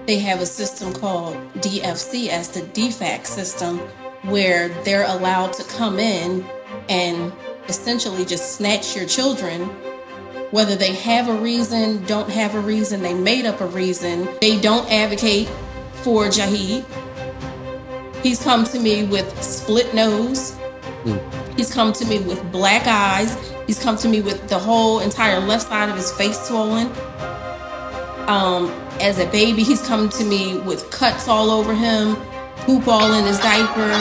they have a system called DFCS, the DFAC system, where they're allowed to come in and essentially just snatch your children, whether they have a reason, don't have a reason, they made up a reason. They don't advocate for Jahed. He's come to me with split nose. He's come to me with black eyes. He's come to me with the whole entire left side of his face swollen. As a baby, he's come to me with cuts all over him, poop all in his diaper.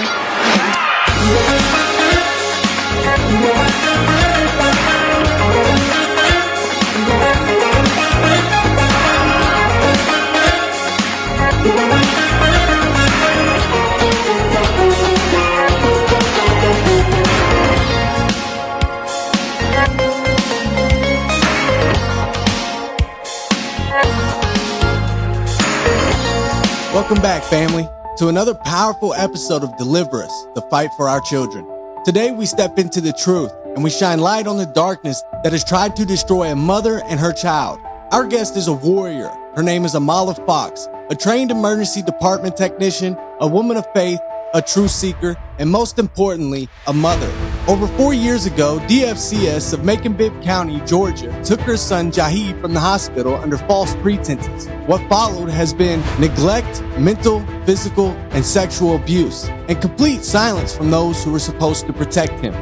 Welcome back, family, to another powerful episode of Deliver Us, the fight for our children. Today, we step into the truth and we shine light on the darkness that has tried to destroy a mother and her child. Our guest is a warrior. Her name is Amaala Fox, a trained emergency department technician, a woman of faith, a truth seeker, and most importantly, a mother. Over 4 years ago, DFCS of Macon-Bibb County, Georgia, took her son Jahed from the hospital under false pretenses. What followed has been neglect, mental, physical, and sexual abuse, and complete silence from those who were supposed to protect him.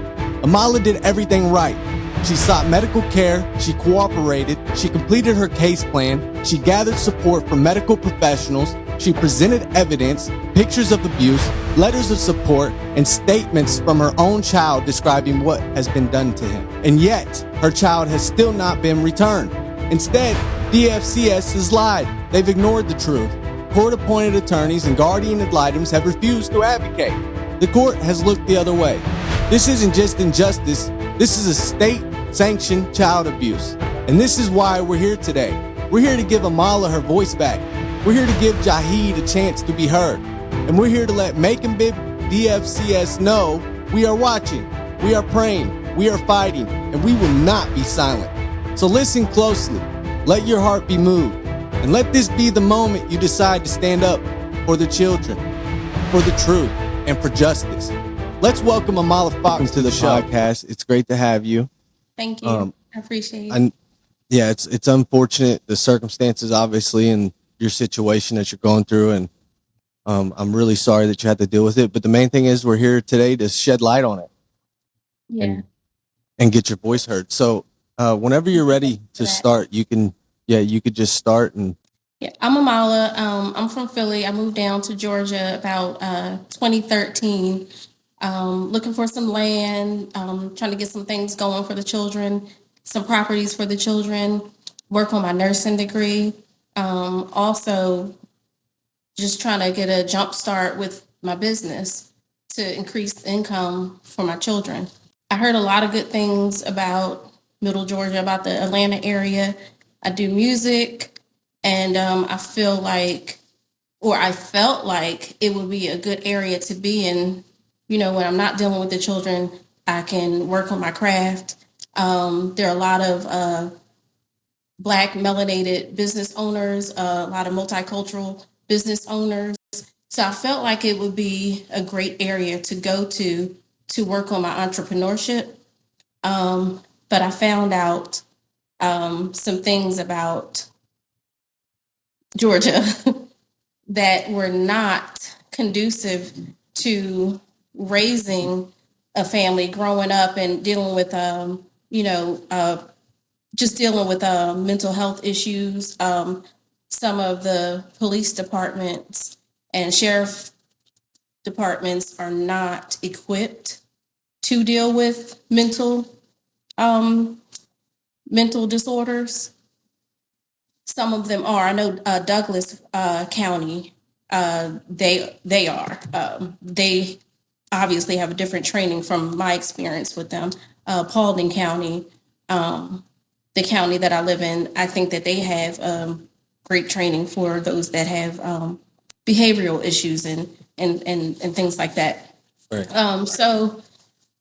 Amaala did everything right. She sought medical care, she cooperated, she completed her case plan, she gathered support from medical professionals, she presented evidence, pictures of abuse, letters of support, and statements from her own child describing what has been done to him. And yet, her child has still not been returned. Instead, DFCS has lied. They've ignored the truth. Court-appointed attorneys and guardian ad litems have refused to advocate. The court has looked the other way. This isn't just injustice. This is a state-sanctioned child abuse. And this is why we're here today. We're here to give Amaala her voice back. We're here to give Jahed a chance to be heard. And we're here to let Macon-Bibb DFCS know we are watching, we are praying, we are fighting, and we will not be silent. So listen closely, let your heart be moved, and let this be the moment you decide to stand up for the children, for the truth, and for justice. Let's welcome Amaala Fox to the podcast. It's great to have you. Thank you. I appreciate it. Yeah, it's unfortunate, the circumstances, obviously, and your situation that you're going through, and I'm really sorry that you had to deal with it. But the main thing is we're here today to shed light on it. Yeah. And get your voice heard. So whenever you're ready to start, you could just start. And yeah, I'm Amaala. I'm from Philly. I moved down to Georgia about 2013. Looking for some land, trying to get some things going for the children, some properties for the children, work on my nursing degree. Also just trying to get a jump start with my business to increase income for my children. I heard a lot of good things about Middle Georgia, about the Atlanta area. I do music, and I felt like it would be a good area to be in. You know, when I'm not dealing with the children, I can work on my craft. There are a lot of Black melanated business owners, a lot of multicultural business owners. So I felt like it would be a great area to go to work on my entrepreneurship. But I found out some things about Georgia that were not conducive to raising a family, growing up and dealing with, just dealing with mental health issues. Some of the police departments and sheriff departments are not equipped to deal with mental disorders. Some of them are. I know Douglas County, they are. They obviously have a different training from my experience with them. Paulding County, the county that I live in, I think that they have great training for those that have behavioral issues and things like that. right. So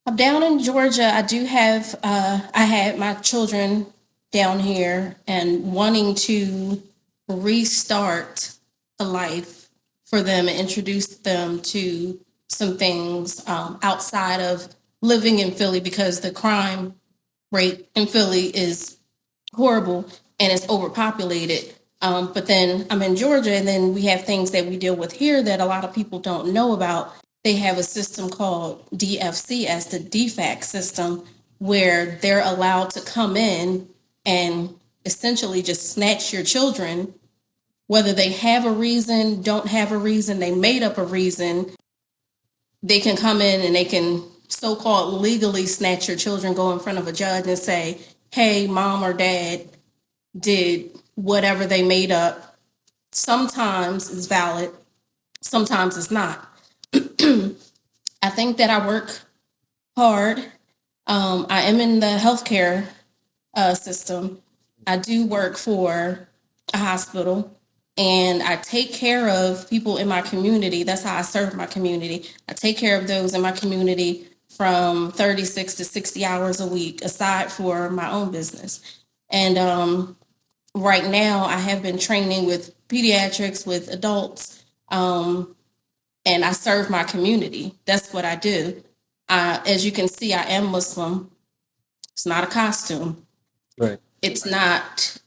I'm down in Georgia. I do have, I had my children down here and wanting to restart a life for them and introduce them to some things outside of living in Philly, because the crime rate in Philly is horrible and it's overpopulated. But then I'm in Georgia, and then we have things that we deal with here that a lot of people don't know about. They have a system called DFCS, the DFAC system, where they're allowed to come in and essentially just snatch your children, whether they have a reason, don't have a reason, they made up a reason. They can come in and they can so-called legally snatch your children, go in front of a judge and say, hey, mom or dad did whatever they made up. Sometimes it's valid, sometimes it's not. I think that I work hard. I am in the healthcare system. I do work for a hospital, and I take care of people in my community. That's how I serve my community. I take care of those in my community from 36 to 60 hours a week, aside for my own business. And right now, I have been training with pediatrics, with adults, and I serve my community. That's what I do. As you can see, I am Muslim. It's not a costume. Right. It's not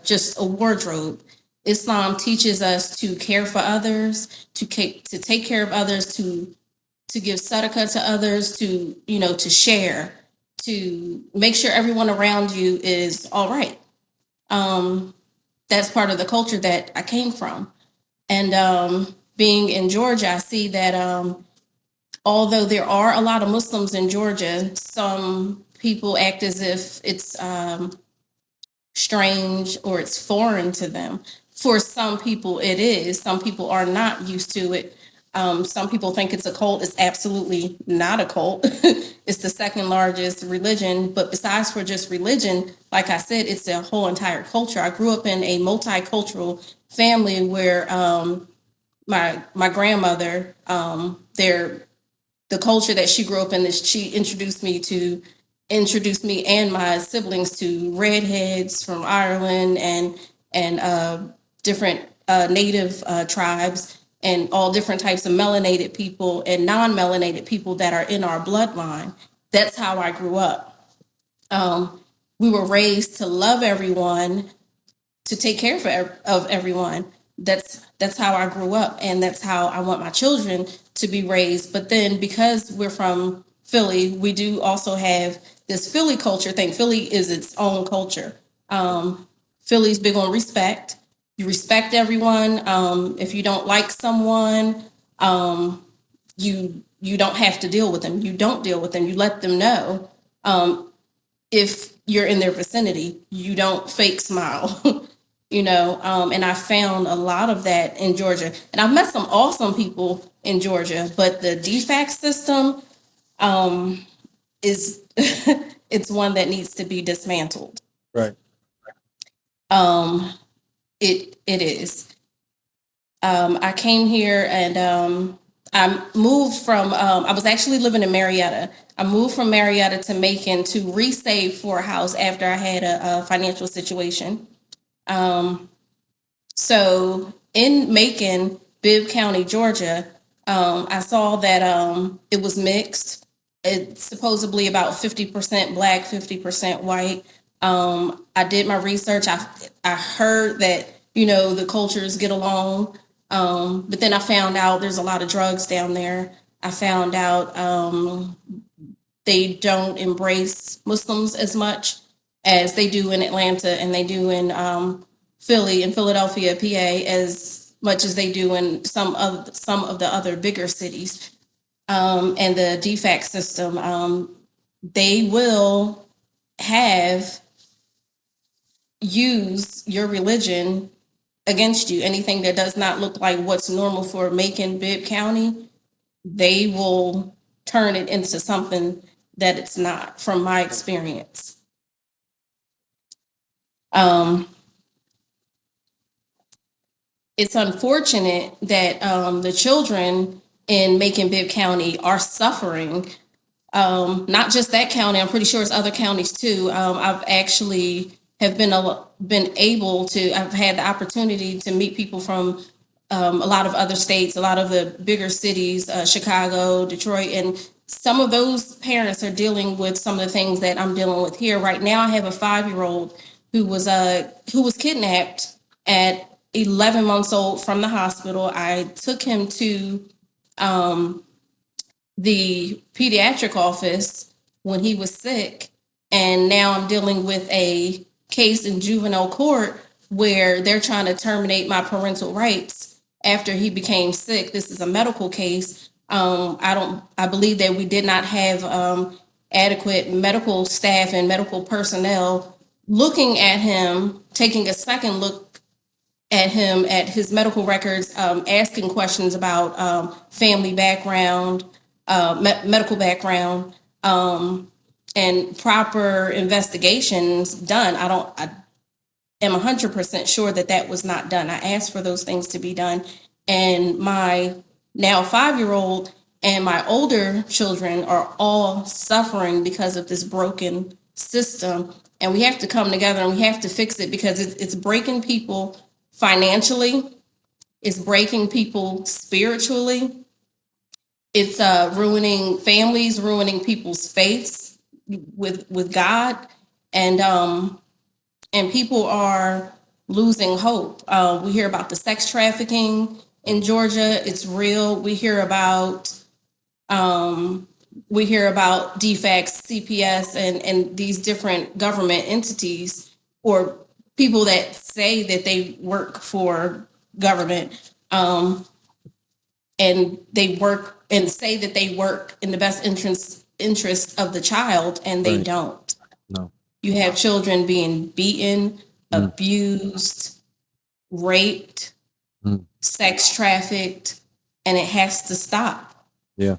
just a wardrobe. Islam teaches us to care for others, to take care of others, to give sadaqah to others, to share, to make sure everyone around you is all right. That's part of the culture that I came from. And being in Georgia, I see that although there are a lot of Muslims in Georgia, some people act as if it's strange or it's foreign to them. For some people, it is. Some people are not used to it. Some people think it's a cult. It's absolutely not a cult. It's the second largest religion. But besides for just religion, like I said, it's a whole entire culture. I grew up in a multicultural family where my grandmother, the culture that she grew up in, is she introduced me and my siblings to redheads from Ireland and different native tribes, and all different types of melanated people and non-melanated people that are in our bloodline. That's how I grew up. We were raised to love everyone, to take care of everyone. That's how I grew up, and that's how I want my children to be raised. But then, because we're from Philly, we do also have this Philly culture thing. Philly is its own culture. Philly's big on respect. You respect everyone. If you don't like someone, you don't have to deal with them. You don't deal with them. You let them know. If you're in their vicinity, you don't fake smile. And I found a lot of that in Georgia. And I've met some awesome people in Georgia, but the DFAC system is it's one that needs to be dismantled. Right. It is. I came here and I moved from, I was actually living in Marietta. I moved from Marietta to Macon to resave for a house after I had a financial situation. So in Macon-Bibb County, Georgia, I saw that it was mixed. It's supposedly about 50% Black, 50% white. I did my research. I heard that, the cultures get along. But then I found out there's a lot of drugs down there. I found out they don't embrace Muslims as much as they do in Atlanta, and they do in Philly and Philadelphia, PA, as much as they do in some of the other bigger cities. And the DFAC system, they will use your religion against you. Anything that does not look like what's normal for Macon-Bibb County, they will turn it into something that it's not, from my experience. It's unfortunate that the children in Macon-Bibb County are suffering. Not just that county, I'm pretty sure it's other counties too. I've actually have been able to, I've had the opportunity to meet people from a lot of other states, a lot of the bigger cities, Chicago, Detroit, and some of those parents are dealing with some of the things that I'm dealing with here. Right now, I have a 5-year-old who was kidnapped at 11 months old from the hospital. I took him to the pediatric office when he was sick, and now I'm dealing with a case in juvenile court where they're trying to terminate my parental rights after he became sick. This is a medical case. I believe that we did not have adequate medical staff and medical personnel looking at him, taking a second look at him, at his medical records, asking questions about family background, medical background, and proper investigations done. I am 100% sure that was not done. I asked for those things to be done. And my now 5-year-old and my older children are all suffering because of this broken system. And we have to come together and we have to fix it, because it's breaking people financially. It's breaking people spiritually. It's ruining families, ruining people's faiths with God, and people are losing hope. We hear about the sex trafficking in Georgia; it's real. We hear about DFACS, CPS, and these different government entities, or people that say that they work for government, and they work and say that they work in the best interest of the child, and they don't. No. You have children being beaten, abused, raped, sex trafficked, and it has to stop. Yeah.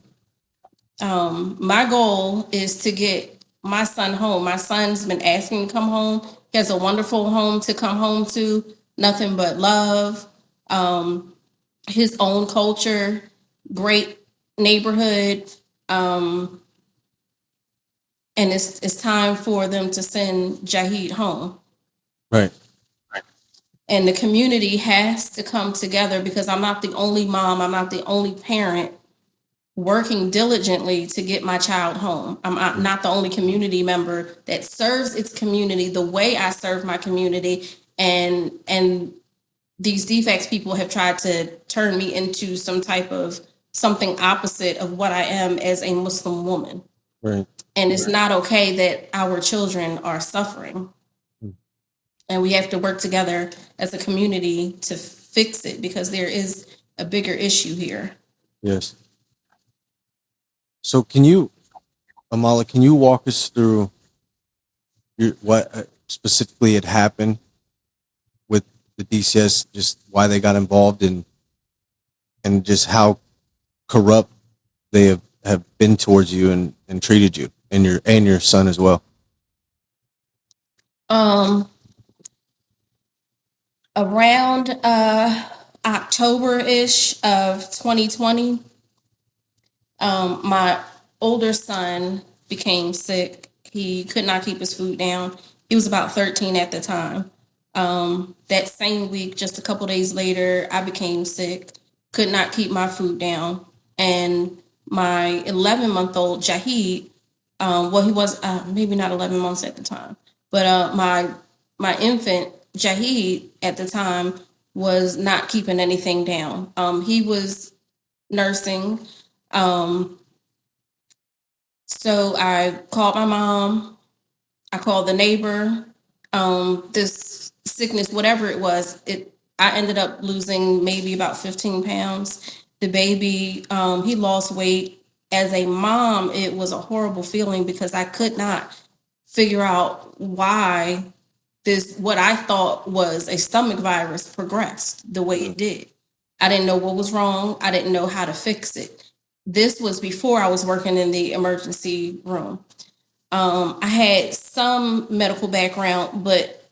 My goal is to get my son home. My son's been asking to come home. He has a wonderful home to come home to, nothing but love, his own culture, great neighborhood, and it's time for them to send Jahed home. Right. And the community has to come together, because I'm not the only mom, I'm not the only parent working diligently to get my child home. I'm not the only community member that serves its community the way I serve my community. And these DFACS people have tried to turn me into something opposite of what I am as a Muslim woman. Right. And it's not okay that our children are suffering. And we have to work together as a community to fix it, because there is a bigger issue here. Yes. So Amaala, can you walk us through what specifically had happened with the DCS, just why they got involved, and just how corrupt they have been towards you and treated you and your son as well? Around October-ish of 2020, my older son became sick. He could not keep his food down. He was about 13 at the time. That same week, just a couple days later, I became sick, could not keep my food down. And my 11-month-old Jahed, he was maybe not 11 months at the time, but my infant Jahed at the time was not keeping anything down. He was nursing. So I called my mom. I called the neighbor. This sickness, whatever it was, I ended up losing maybe about 15 pounds. The baby, he lost weight. As a mom, it was a horrible feeling, because I could not figure out why what I thought was a stomach virus progressed the way it did. I didn't know what was wrong. I didn't know how to fix it. This was before I was working in the emergency room. I had some medical background, but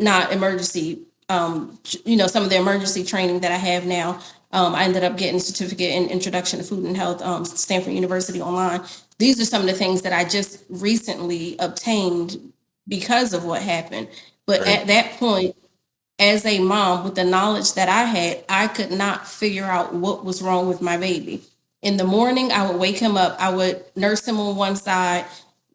not emergency. Some of the emergency training that I have now. I ended up getting a certificate in Introduction to Food and Health, Stanford University online. These are some of the things that I just recently obtained because of what happened. But at that point, as a mom, with the knowledge that I had, I could not figure out what was wrong with my baby. In the morning, I would wake him up. I would nurse him on one side,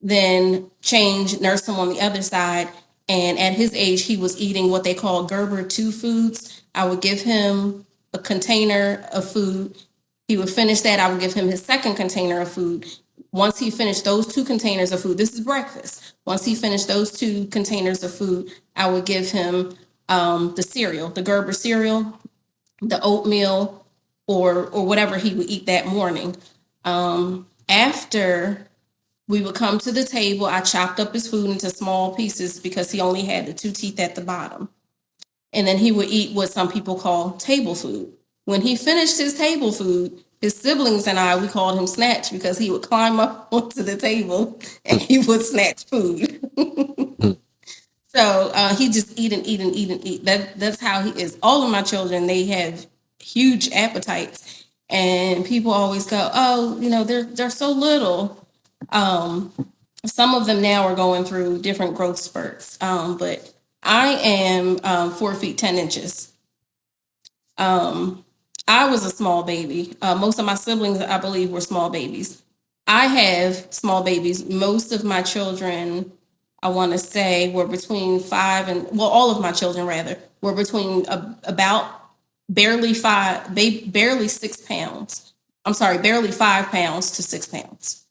then nurse him on the other side. And at his age, he was eating what they call Gerber 2 foods. I would give him a container of food. He would finish that. I would give him his second container of food. Once he finished those 2 containers of food, this is breakfast. Once he finished those 2 containers of food, I would give him the cereal, the Gerber cereal, the oatmeal, or whatever he would eat that morning. After we would come to the table, I chopped up his food into small pieces because he only had the 2 teeth at the bottom. And then he would eat what some people call table food. When he finished his table food, his siblings and I, we called him Snatch because he would climb up onto the table and he would snatch food. So he just eat and eat and eat and eat. That's how he is. All of my children, they have huge appetites. And people always go, oh, they're so little. Some of them now are going through different growth spurts. But I am 4 feet 10 inches. I was a small baby. Most of my siblings, I believe, were small babies. I have small babies. Most of my children, I want to say, were between 5 and, well, all of my children, rather, were between about barely 6 pounds. I'm sorry, barely 5 pounds to 6 pounds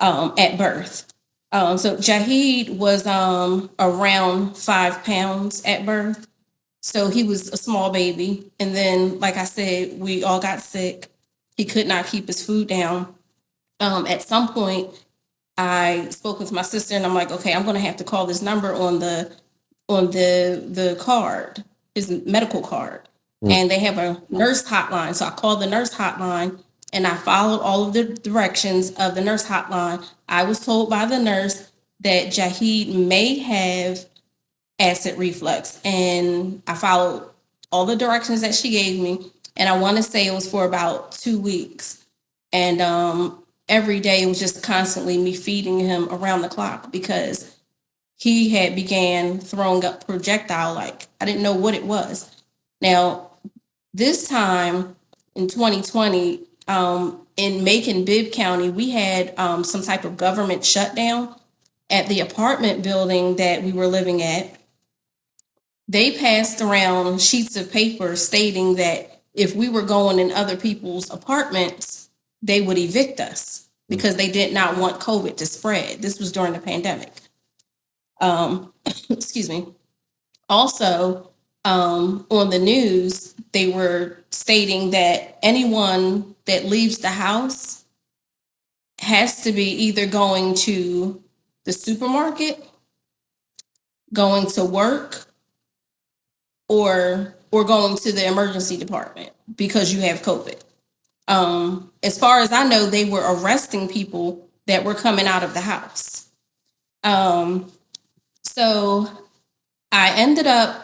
at birth. So Jahed was around 5 pounds at birth. So he was a small baby. And then, like I said, we all got sick. He could not keep his food down. At some point, I spoke with my sister and I'm like, okay, I'm going to have to call this number on the card, his medical card. And they have a nurse hotline. So I called the nurse hotline and I followed all of the directions of the nurse hotline. I was told by the nurse that Jahed may have acid reflux, and I followed all the directions that she gave me, and I want to say it was for about 2 weeks. And every day it was just constantly me feeding him around the clock because he had began throwing up projectile, like I didn't know what it was. Now, this time in 2020, in Macon-Bibb County, we had some type of government shutdown at the apartment building that we were living at. They passed around sheets of paper stating that if we were going in other people's apartments, they would evict us because they did not want COVID to spread. This was during the pandemic. Excuse me. Also, on the news, they were stating that anyone that leaves the house has to be either going to the supermarket, going to work, or going to the emergency department because you have COVID. As far as I know, they were arresting people that were coming out of the house. So I ended up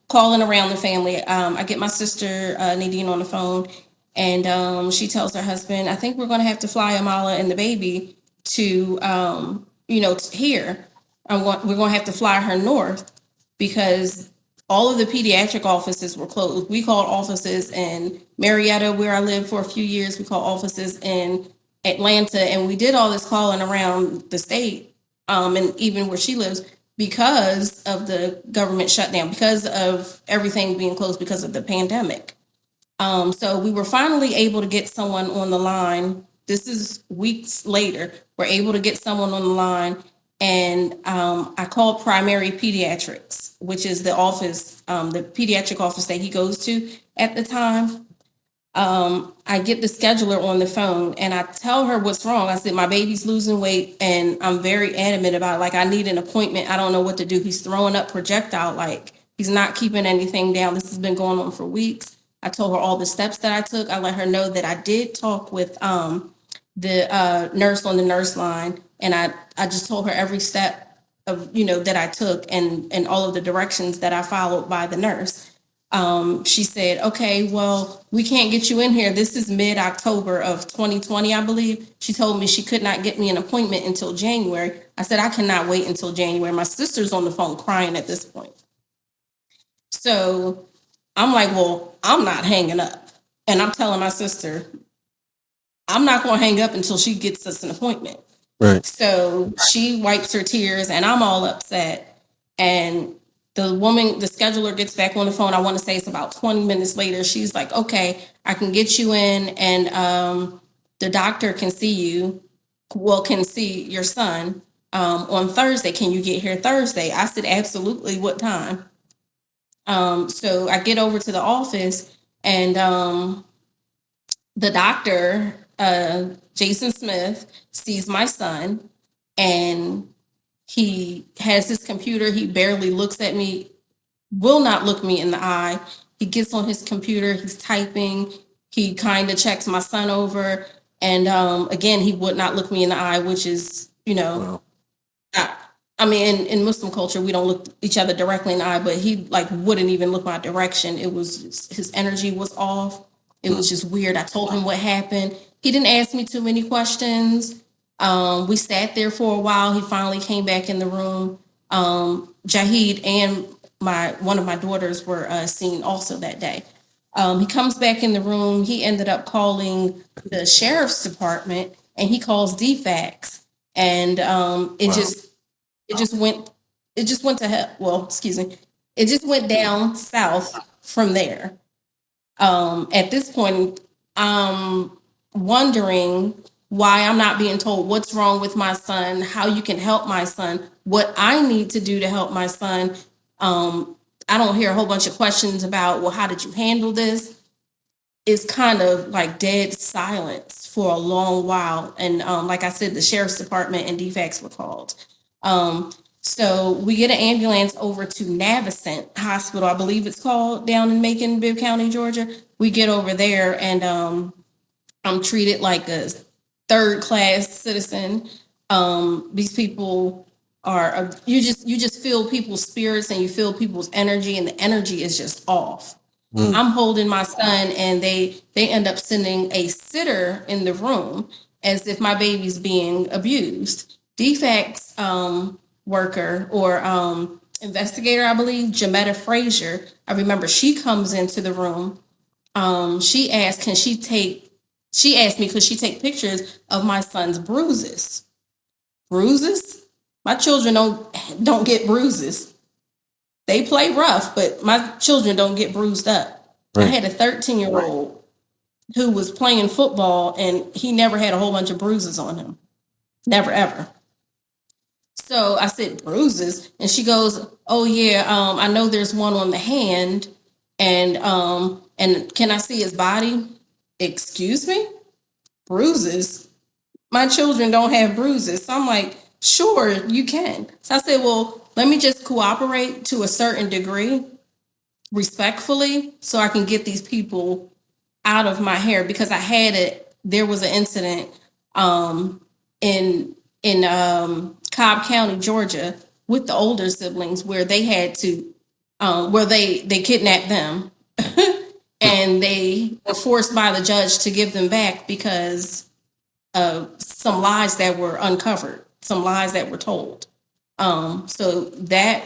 calling around the family. I get my sister Nadine on the phone, and she tells her husband, I think we're going to have to fly Amaala and the baby to, here. We're going to have to fly her north because all of the pediatric offices were closed. We called offices in Marietta, where I lived for a few years. We called offices in Atlanta, and we did all this calling around the state, and even where she lives, because of the government shutdown, because of everything being closed, because of the pandemic. So we were finally able to get someone on the line. This is weeks later. We're able to get someone on the line. And I called Primary Pediatrics, which is the office, the pediatric office that he goes to at the time. I get the scheduler on the phone and I tell her what's wrong. I said, my baby's losing weight and I'm very adamant about it. Like, I need an appointment. I don't know what to do. He's throwing up projectile. Like, he's not keeping anything down. This has been going on for weeks. I told her all the steps that I took. I let her know that I did talk with the nurse on the nurse line. And I just told her every step of, that I took and all of the directions that I followed by the nurse. She said, okay, well, we can't get you in here. This is mid-October of 2020, I believe. She told me she could not get me an appointment until January. I said, I cannot wait until January. My sister's on the phone crying at this point. So I'm like, well, I'm not hanging up. And I'm telling my sister, I'm not going to hang up until she gets us an appointment. Right. So she wipes her tears and I'm all upset. And the woman, the scheduler gets back on the phone. I want to say it's about 20 minutes later. She's like, okay, I can get you in and the doctor can see you. Well, can see your son on Thursday. Can you get here Thursday? I said, absolutely. What time? So I get over to the office and the doctor, Jason Smith, sees my son and he has his computer. He barely looks at me, will not look me in the eye. He gets on his computer, he's typing. He kind of checks my son over. And again, he would not look me in the eye, which is, Wow. I mean, in Muslim culture, we don't look each other directly in the eye, but he like wouldn't even look my direction. It was his energy was off. It was just weird. I told him what happened. He didn't ask me too many questions. We sat there for a while. He finally came back in the room. Jahed and one of my daughters were seen also that day. He comes back in the room. He ended up calling the sheriff's department, and he calls DFCS, and it just went to hell. Well, excuse me. It just went down south from there. At this point, I'm wondering why I'm not being told what's wrong with my son, how you can help my son, what I need to do to help my son. I don't hear a whole bunch of questions about, well, how did you handle this? It's kind of like dead silence for a long while. And like I said, the sheriff's department and DFCS were called. So we get an ambulance over to Navicent Hospital, I believe it's called, down in Macon-Bibb County, Georgia. We get over there and I'm treated like a third-class citizen. These people are you just feel people's spirits and you feel people's energy, and the energy is just off. I'm holding my son and they end up sending a sitter in the room as if my baby's being abused. DFCS worker or investigator, I believe, Jametta Frazier, I remember she comes into the room. She asked, she asked me, could she take pictures of my son's bruises? Bruises? My children don't get bruises. They play rough, but my children don't get bruised up. Right. I had a 13-year-old who was playing football and he never had a whole bunch of bruises on him. Never, ever. So I said, bruises? And she goes, oh yeah, I know there's one on the hand and can I see his body? Excuse me? Bruises? My children don't have bruises. So I'm like, sure, you can. So I said, well, let me just cooperate to a certain degree, respectfully, so I can get these people out of my hair, because there was an incident in Cobb County, Georgia, with the older siblings where they had to, where they kidnapped them and they were forced by the judge to give them back because of some lies that were uncovered, some lies that were told. So that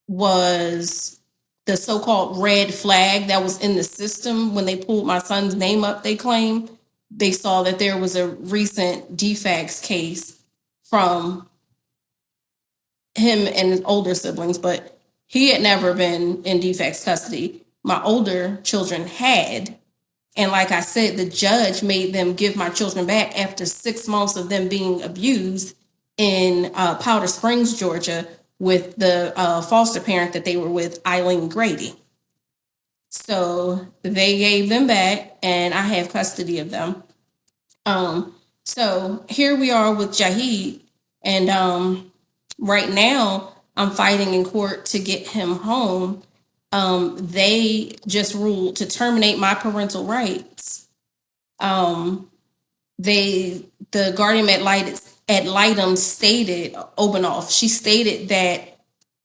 was the so-called red flag that was in the system when they pulled my son's name up. They claimed they saw that there was a recent DFCS case from him and his older siblings, but he had never been in DFCS custody. My older children had. And like I said, the judge made them give my children back after 6 months of them being abused in Powder Springs, Georgia, with the foster parent that they were with, Eileen Grady. So they gave them back and I have custody of them. So here we are with Jahed, and right now I'm fighting in court to get him home. They just ruled to terminate my parental rights. The guardian ad litem stated, Obanoff, she stated that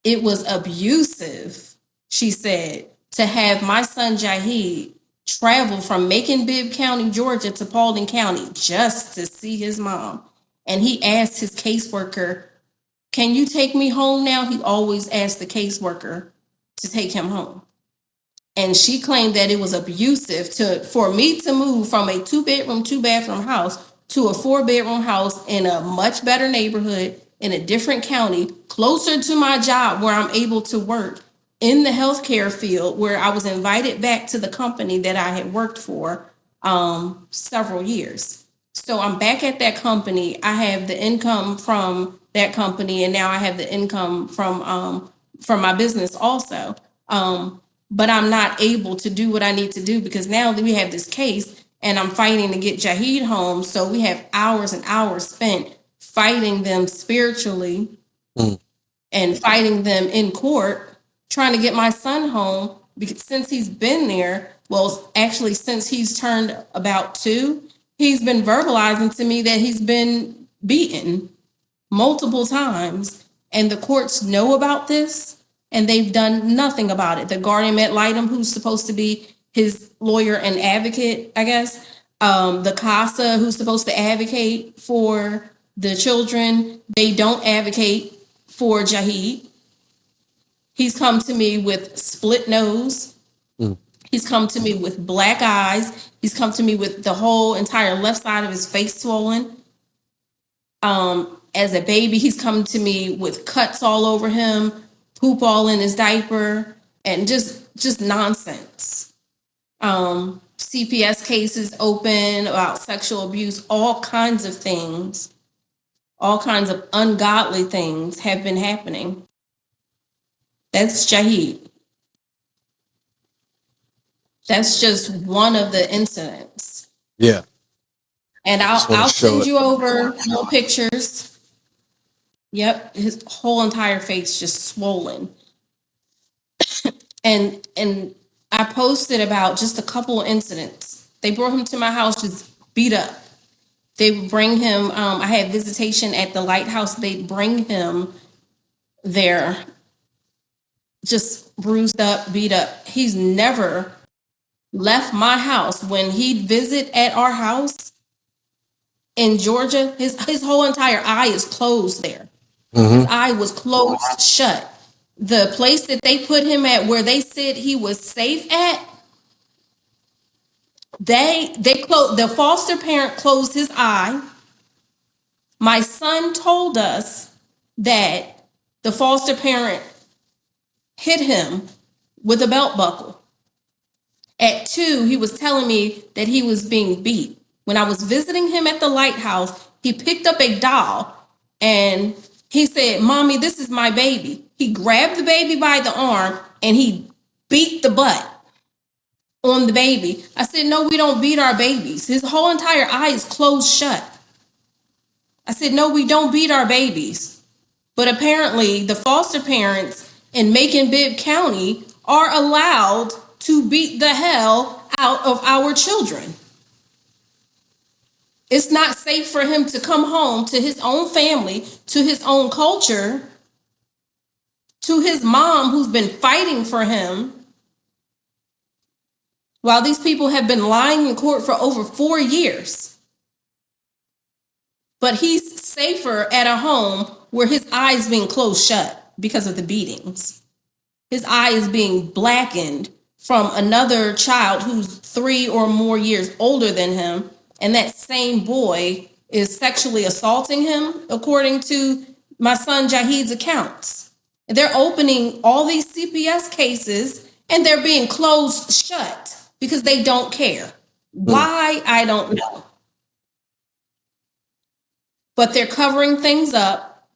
it was abusive, she said, to have my son Jahed travel from Macon-Bibb County, Georgia to Paulding County just to see his mom. And he asked his caseworker, can you take me home now? He always asked the caseworker to take him home. And she claimed that it was abusive for me to move from a 2-bedroom, 2-bathroom house to a 4-bedroom house in a much better neighborhood in a different county, closer to my job where I'm able to work in the healthcare field, where I was invited back to the company that I had worked for several years. So I'm back at that company. I have the income from that company, and now I have the income from my business also. But I'm not able to do what I need to do because now we have this case and I'm fighting to get Jahed home. So we have hours and hours spent fighting them spiritually and fighting them in court, trying to get my son home because since he's been there, well, actually since he's turned about 2, he's been verbalizing to me that he's been beaten multiple times, and the courts know about this. And they've done nothing about it. The guardian ad litem, who's supposed to be his lawyer and advocate, I guess, the CASA, who's supposed to advocate for the children, they don't advocate for Jahed. He's come to me with split nose. He's come to me with black eyes. He's come to me with the whole entire left side of his face swollen. As a baby, he's come to me with cuts all over him, poop all in his diaper, and just nonsense. CPS cases open about sexual abuse, all kinds of things, all kinds of ungodly things have been happening. That's Jahed. That's just one of the incidents. Yeah. And I'll send you over more pictures. Yep, his whole entire face just swollen. and I posted about just a couple of incidents. They brought him to my house just beat up. They bring him, I had visitation at the lighthouse. They bring him there just bruised up, beat up. He's never left my house. When he'd visit at our house in Georgia, his whole entire eye is closed there. His eye was closed shut. The place that they put him at, where they said he was safe at, they closed. The foster parent closed his eye. My son told us that the foster parent hit him with a belt buckle. At 2, he was telling me that he was being beat. When I was visiting him at the lighthouse, he picked up a doll and he said, "Mommy, this is my baby." He grabbed the baby by the arm and he beat the butt on the baby. I said, "No, we don't beat our babies." His whole entire eye is closed shut. I said, "No, we don't beat our babies." But apparently the foster parents in Macon-Bibb County are allowed to beat the hell out of our children. It's not safe for him to come home to his own family, to his own culture, to his mom who's been fighting for him, while these people have been lying in court for over 4 years. But he's safer at a home where his eye is being closed shut because of the beatings. His eye is being blackened from another child who's 3 or more years older than him. And that same boy is sexually assaulting him, according to my son Jahed's accounts. They're opening all these CPS cases and they're being closed shut because they don't care. Why? I don't know. But they're covering things up.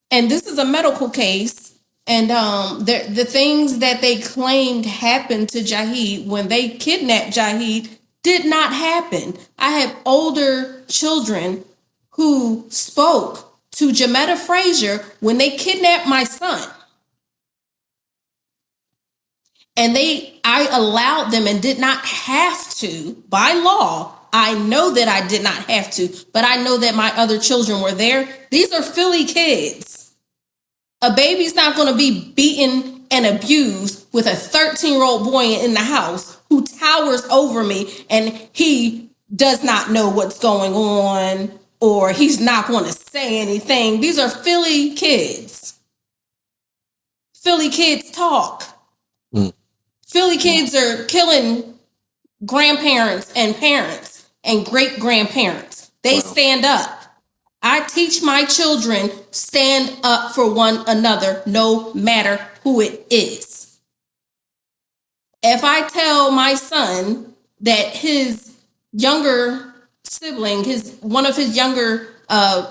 And this is a medical case. And the things that they claimed happened to Jahed when they kidnapped Jahed did not happen. I have older children who spoke to Jametta Frazier when they kidnapped my son. And I allowed them and did not have to, by law. I know that I did not have to, but I know that my other children were there. These are Philly kids. A baby's not going to be beaten and abused with a 13-year-old boy in the house who towers over me and he does not know what's going on or he's not going to say anything. These are Philly kids. Philly kids talk. Philly kids are killing grandparents and parents and great grandparents. They stand up. I teach my children stand up for one another, no matter who it is. If I tell my son that his younger sibling, one of his younger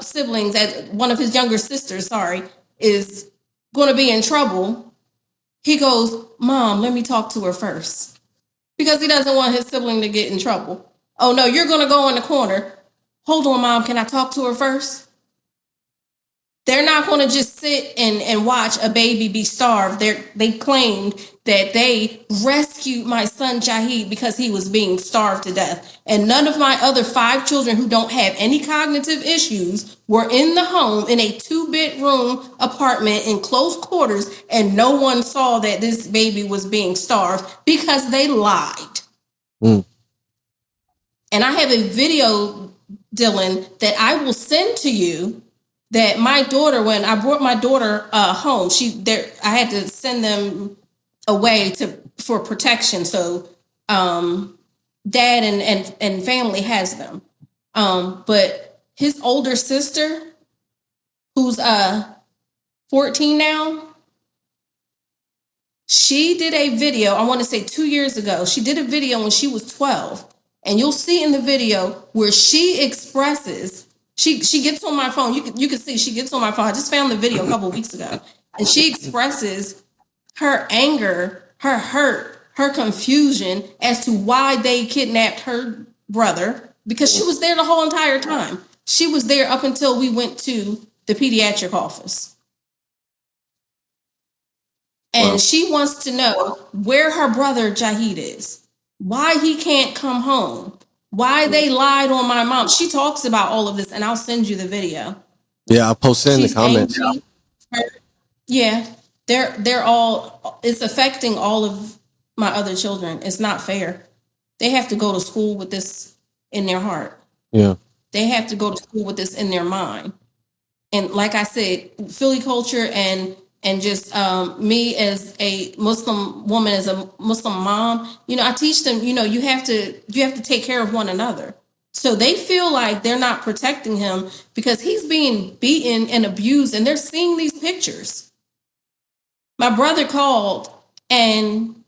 siblings, one of his younger sisters, is going to be in trouble, he goes, "Mom, let me talk to her first," because he doesn't want his sibling to get in trouble. "Oh no, you're going to go in the corner. Hold on, Mom, can I talk to her first?" They're not going to just sit and watch a baby be starved. They claimed that they rescued my son Jahed because he was being starved to death. And none of my other 5 children who don't have any cognitive issues were in the home in a 2-bedroom apartment in close quarters, and no one saw that this baby was being starved because they lied. And I have a video, Dylan, that I will send to you, that my daughter, when I brought my daughter home, I had to send them away for protection. So dad and family has them. But his older sister, who's 14 now, she did a video, I want to say 2 years ago. She did a video when she was 12. And you'll see in the video where she expresses, she gets on my phone. You can see she gets on my phone. I just found the video a couple of weeks ago. And she expresses her anger, her hurt, her confusion as to why they kidnapped her brother, because she was there the whole entire time. She was there up until we went to the pediatric office. And she wants to know where her brother Jahed is, why he can't come home, why they lied on my mom. She talks about all of this, and I'll send you the video. Yeah, I'll post it in the comments. Angry. Yeah, they're all, it's affecting all of my other children. It's not fair. They have to go to school with this in their heart. Yeah. They have to go to school with this in their mind. And like I said, Philly culture and just me as a Muslim woman, as a Muslim mom, I teach them, you have to take care of one another. So they feel like they're not protecting him because he's being beaten and abused, and they're seeing these pictures. My brother called, and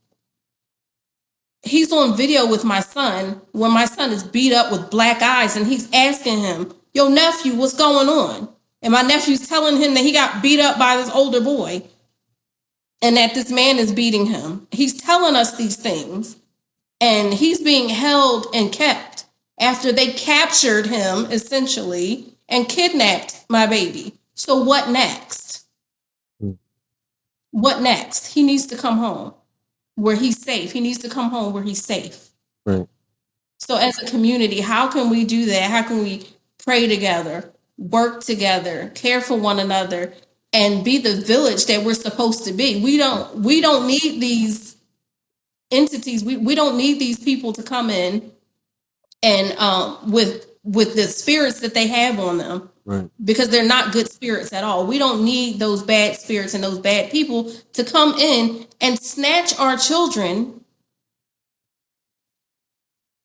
he's on video with my son when my son is beat up with black eyes, and he's asking him, "Yo, nephew, what's going on?" And my nephew's telling him that he got beat up by this older boy and that this man is beating him. He's telling us these things, and he's being held and kept after they captured him, essentially, and kidnapped my baby. So what next? What next? He needs to come home where he's safe. He needs to come home where he's safe. Right. So as a community, how can we do that? How can we pray together, work together, care for one another, and be the village that we're supposed to be? We don't need these entities. We don't need these people to come in and with the spirits that they have on them. Right. Because they're not good spirits at all. We don't need those bad spirits and those bad people to come in and snatch our children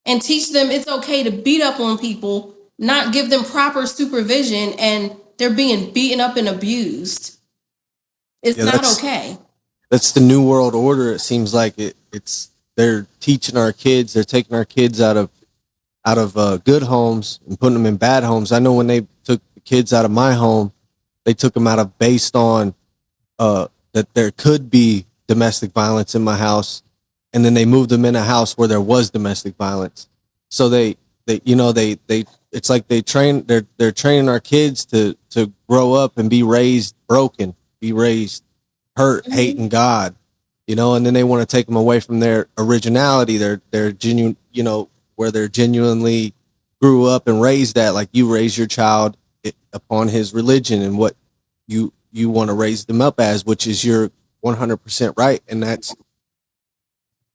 and teach them it's okay to beat up on people, not give them proper supervision, and they're being beaten up and abused. It's not okay. That's the new world order. It seems like they're teaching our kids, they're taking our kids out of good homes and putting them in bad homes. I know when they took the kids out of my home, they took them out of based on that there could be domestic violence in my house, and then they moved them in a house where there was domestic violence. So they it's like they're training our kids to grow up and be raised broken, be raised hurt, hating God, and then they want to take them away from their originality, their genuine, where they're genuinely grew up and raised at, like you raise your child upon his religion and what you want to raise them up as, which is your 100% right. And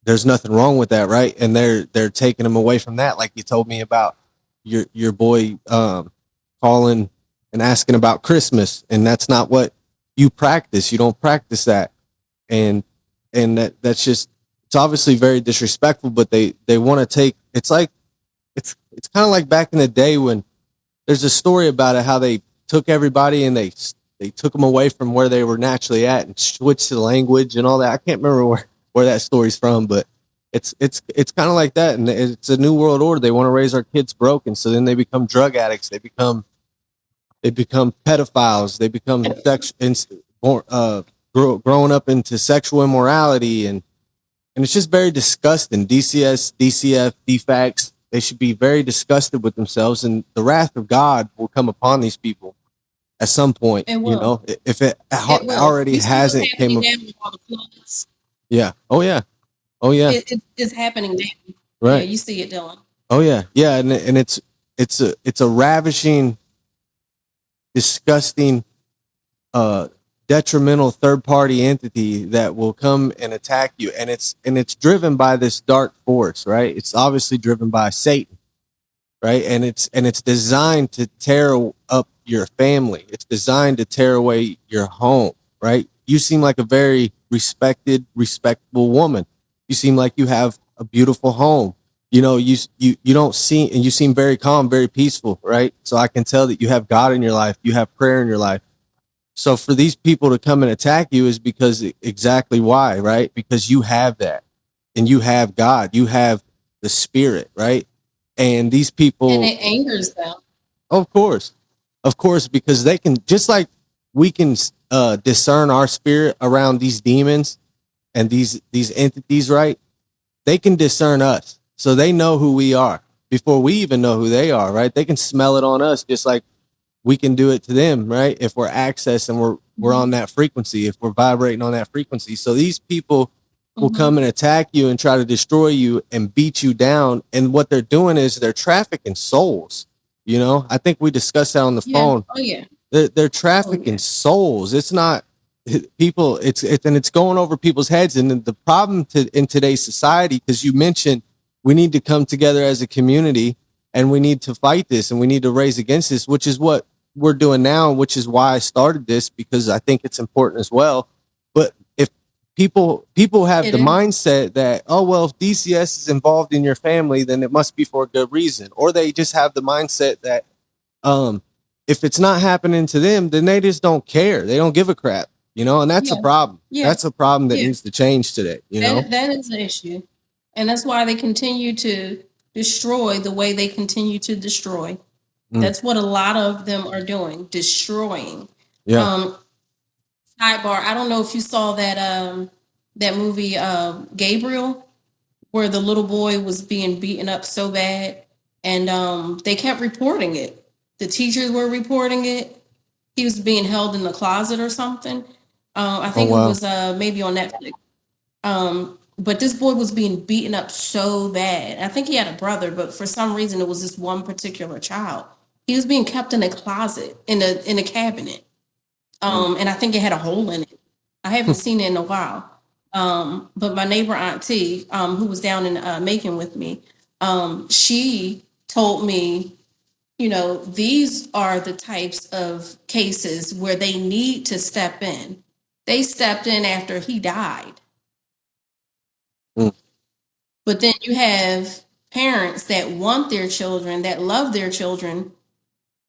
there's nothing wrong with that. Right. And they're taking them away from that. Like you told me about your boy, calling and asking about Christmas. And that's not what you practice. You don't practice that. And that's just it's obviously very disrespectful, but they want to take, it's like, it's kind of like back in the day when there's a story about it, how they took everybody and they took them away from where they were naturally at and switched the language and all that. I can't remember where that story's from, but it's kind of like that. And it's a new world order. They want to raise our kids broken. So then they become drug addicts. They become pedophiles. They become growing up into sexual immorality. And it's just very disgusting. DCS, DCF, DFACs, they should be very disgusted with themselves, and the wrath of God will come upon these people at some point. It will. You know, if it already You see hasn't what's happening came. now with all the floods? Yeah. Oh yeah. Oh yeah. It's happening now. Right. Yeah, you see it, Dylan. Oh yeah. Yeah, and it's a ravishing, disgusting, detrimental third party entity that will come and attack you, and it's driven by this dark force, right? It's obviously driven by Satan, right? And it's designed to tear up your family. It's designed to tear away your home, right? You seem like a very respectable woman. You seem like you have a beautiful home. You know, you don't seem, and you seem very calm, very peaceful, right? So I can tell that you have God in your life. You have prayer in your life. So for these people to come and attack you is because exactly why, right? Because you have that, and you have God, you have the Spirit, right? And these people, and it angers them. of course, because they can, just like we can discern our spirit around these demons and these entities, right? They can discern us, so they know who we are before we even know who they are, right? They can smell it on us, just like we can do it to them, right? If we're accessed and we're on that frequency, if we're vibrating on that frequency. So these people will come and attack you and try to destroy you and beat you down. And what they're doing is they're trafficking souls. You know, I think we discussed that on the phone. Oh yeah. They're trafficking souls. It's not people. It's going over people's heads. And the problem in today's society, because you mentioned we need to come together as a community and we need to fight this and we need to raise against this, which is what we're doing now, which is why I started this, because I think it's important as well. But if people have the mindset that, oh, well, if DCS is involved in your family, then it must be for a good reason. Or they just have the mindset that if it's not happening to them, then they just don't care. They don't give a crap, you know, and that's a problem. Yeah. That's a problem that needs to change today, you know? That is an issue. And that's why they continue to destroy the way they continue to destroy. That's what a lot of them are doing, destroying. Yeah. Sidebar, I don't know if you saw that movie Gabriel, where the little boy was being beaten up so bad, and they kept reporting it. The teachers were reporting it. He was being held in the closet or something. I think it was maybe on Netflix. But this boy was being beaten up so bad. I think he had a brother, but for some reason it was this one particular child. He was being kept in a closet, in a cabinet. And I think it had a hole in it. I haven't seen it in a while. But my neighbor auntie, who was down in Macon with me, she told me, you know, these are the types of cases where they need to step in. They stepped in after he died. But then you have parents that want their children, that love their children.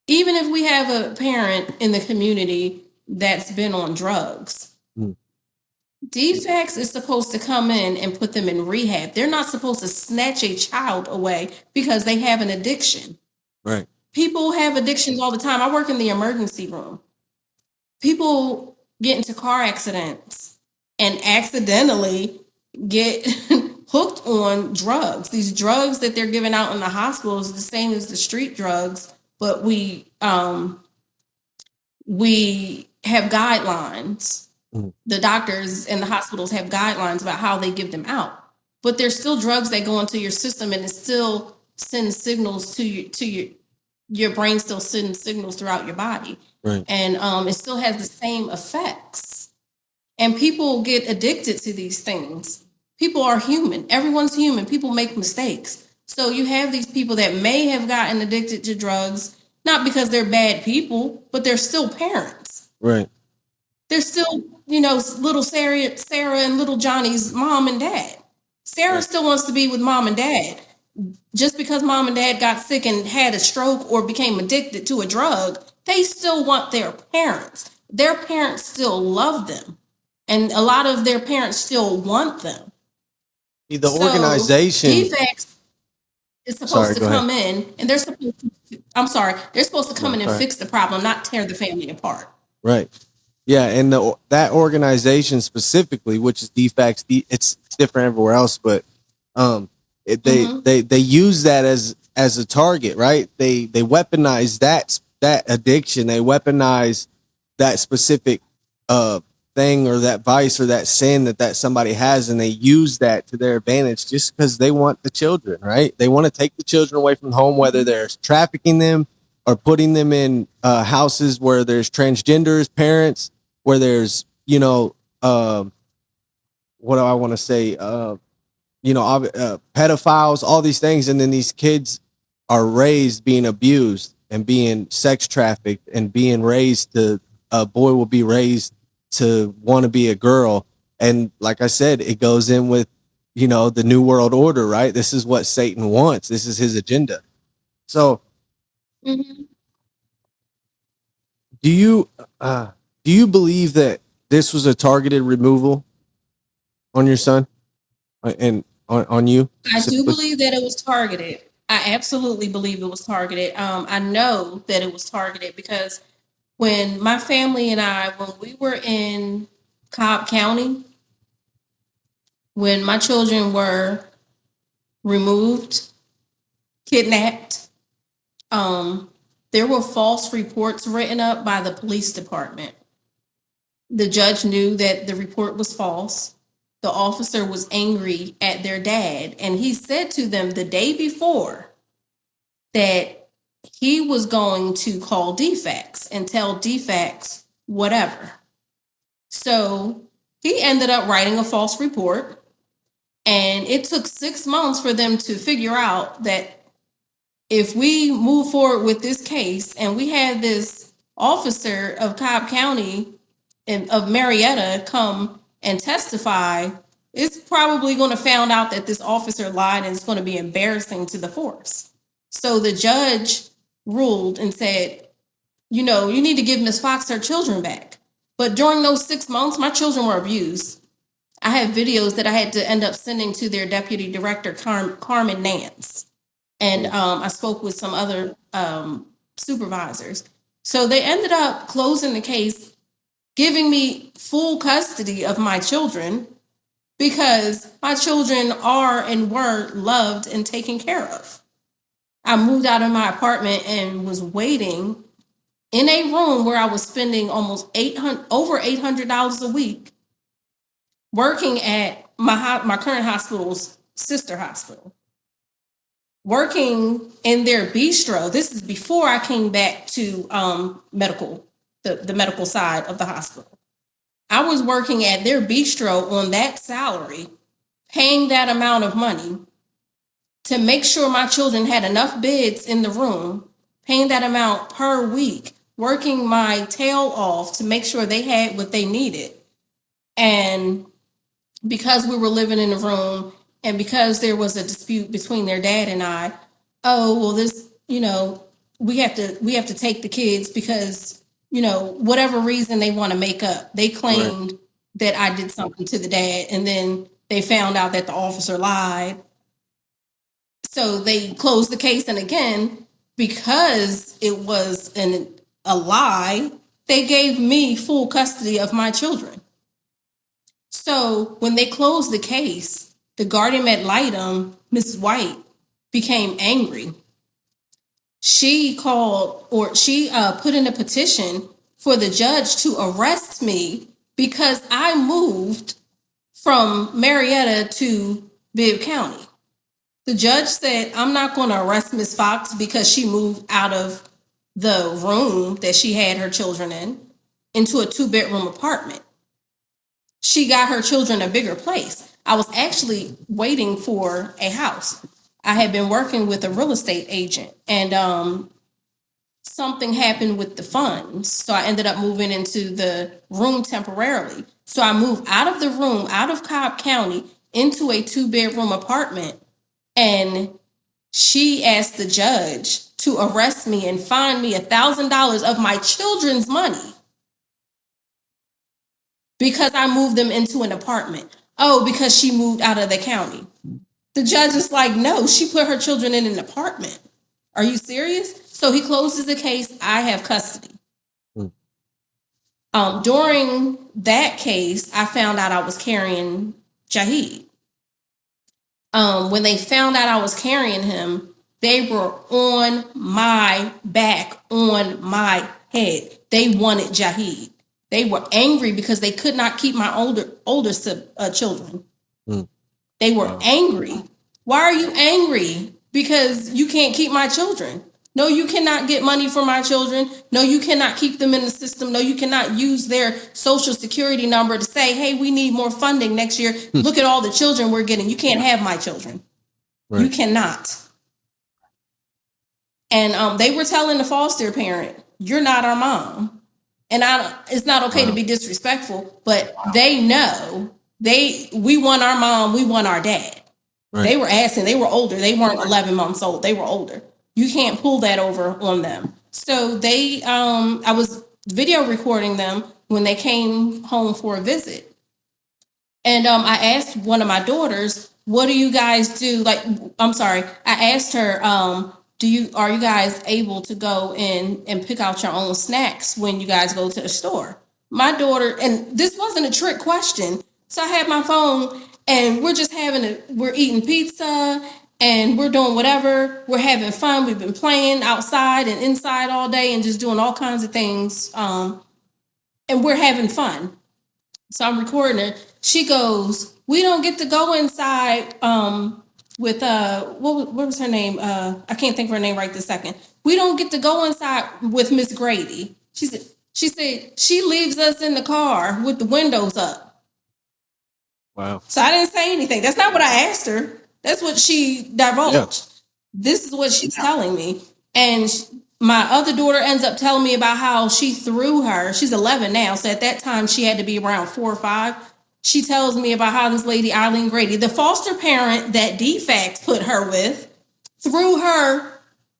Even if we have a parent in the community that's been on drugs, DFACS is supposed to come in and put them in rehab. They're not supposed to snatch a child away because they have an addiction. Right. People have addictions all the time. I work in the emergency room. People get into car accidents and accidentally get hooked on drugs. These drugs that they're giving out in the hospitals are the same as the street drugs, but we have guidelines. The doctors and the hospitals have guidelines about how they give them out, but there's still drugs that go into your system, and it still sends signals to your brain, still sends signals throughout your body. Right. And it still has the same effects. And people get addicted to these things. People are human. Everyone's human. People make mistakes. So you have these people that may have gotten addicted to drugs, not because they're bad people, but they're still parents. Right. They're still, you know, little Sarah and little Johnny's mom and dad. Sarah still wants to be with mom and dad. Just because mom and dad got sick and had a stroke or became addicted to a drug, they still want their parents. Their parents still love them. And a lot of their parents still want them. The organization defects is supposed to come in, and they're supposed to come in and fix the problem, not tear the family apart. Right. Yeah, and that organization specifically, which is DFACS, it's different everywhere else, but they use that as a target, right? They weaponize that addiction, they weaponize that specific thing or that vice or that sin that somebody has, and they use that to their advantage just because they want the children, right? They want to take the children away from home, whether they're trafficking them or putting them in houses where there's transgenders, parents, where there's, what do I want to say? Pedophiles, all these things. And then these kids are raised being abused and being sex trafficked and being raised a boy will be raised to want to be a girl. And like I said, it goes in with, the New World Order, right? This is what Satan wants. This is his agenda. So do you believe that this was a targeted removal on your son and on you? I do believe that it was targeted. I absolutely believe it was targeted. I know that it was targeted because when my family and I, when we were in Cobb County, when my children were removed, kidnapped, there were false reports written up by the police department. The judge knew that the report was false. The officer was angry at their dad, and he said to them the day before that he was going to call DFACS and tell DFACS whatever. So he ended up writing a false report, and it took 6 months for them to figure out that if we move forward with this case and we had this officer of Cobb County and of Marietta come and testify, it's probably going to find out that this officer lied, and it's going to be embarrassing to the force. So the judge ruled and said, you need to give Miss Fox her children back. But during those 6 months, my children were abused. I have videos that I had to end up sending to their deputy director, Carmen Nance. And I spoke with some other supervisors. So they ended up closing the case, giving me full custody of my children because my children are and were loved and taken care of. I moved out of my apartment and was waiting in a room where I was spending almost over $800 a week working at my current hospital's sister hospital, working in their bistro. This is before I came back to medical, the medical side of the hospital. I was working at their bistro on that salary, paying that amount of money to make sure my children had enough beds in the room, paying that amount per week, working my tail off to make sure they had what they needed. And because we were living in the room and because there was a dispute between their dad and I, we have to take the kids because, whatever reason they want to make up. They claimed that I did something to the dad, and then they found out that the officer lied. So they closed the case, and again, because it was a lie, they gave me full custody of my children. So when they closed the case, the guardian ad litem, Mrs. White, became angry. She put in a petition for the judge to arrest me because I moved from Marietta to Bibb County. The judge said, I'm not going to arrest Miss Fox because she moved out of the room that she had her children in into a 2-bedroom apartment. She got her children a bigger place. I was actually waiting for a house. I had been working with a real estate agent, and something happened with the funds. So I ended up moving into the room temporarily. So I moved out of the room, out of Cobb County, into a 2-bedroom apartment, and she asked the judge to arrest me and fine me $1,000 of my children's money because I moved them into an apartment. Oh, because she moved out of the county. The judge is like, no, she put her children in an apartment. Are you serious? So he closes the case. I have custody. During that case, I found out I was carrying Jahed. When they found out I was carrying him, they were on my back, on my head. They wanted Jahed. They were angry because they could not keep my older children. They were angry. Why are you angry? Because you can't keep my children. No, you cannot get money for my children. No, you cannot keep them in the system. No, you cannot use their social security number to say, hey, we need more funding next year. Look at all the children we're getting. You can't have my children. Right. You cannot. And they were telling the foster parent, you're not our mom. And it's not okay to be disrespectful, but they know we want our mom, we want our dad. Right. They were asking, they were older. They weren't 11 months old. They were older. You can't pull that over on them. So I was video recording them when they came home for a visit. And I asked one of my daughters, what do you guys do? I asked her, are you guys able to go in and pick out your own snacks when you guys go to the store? My daughter, and this wasn't a trick question. So I had my phone and we're just we're eating pizza and we're doing whatever. We're having fun. We've been playing outside and inside all day and just doing all kinds of things. And we're having fun. So I'm recording her. She goes, we don't get to go inside with, what was her name? I can't think of her name right this second. We don't get to go inside with Miss Grady. She said she leaves us in the car with the windows up. Wow. So I didn't say anything. That's not what I asked her. That's what she divulged. Yeah. This is what she's telling me. And my other daughter ends up telling me about how she threw her. She's 11 now. So at that time, she had to be around 4 or 5. She tells me about how this lady, Eileen Grady, the foster parent that DFCS put her with, threw her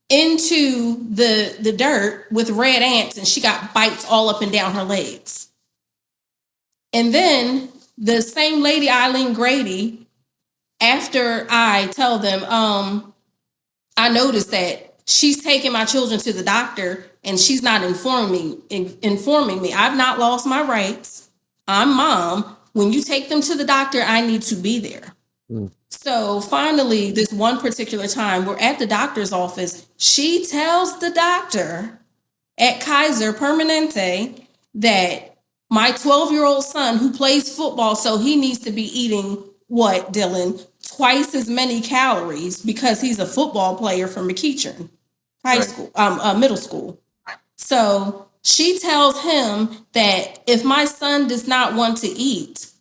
into the dirt with red ants, and she got bites all up and down her legs. And then the same lady, Eileen Grady, after I tell them, I noticed that she's taking my children to the doctor and she's not informing me. I've not lost my rights. I'm mom. When you take them to the doctor, I need to be there. So finally, this one particular time, we're at the doctor's office. She tells the doctor at Kaiser Permanente that my 12-year-old son who plays football, so he needs to be eating what, Dylan? Twice as many calories because he's a football player from McEachern middle school. So she tells him that if my son does not want to eat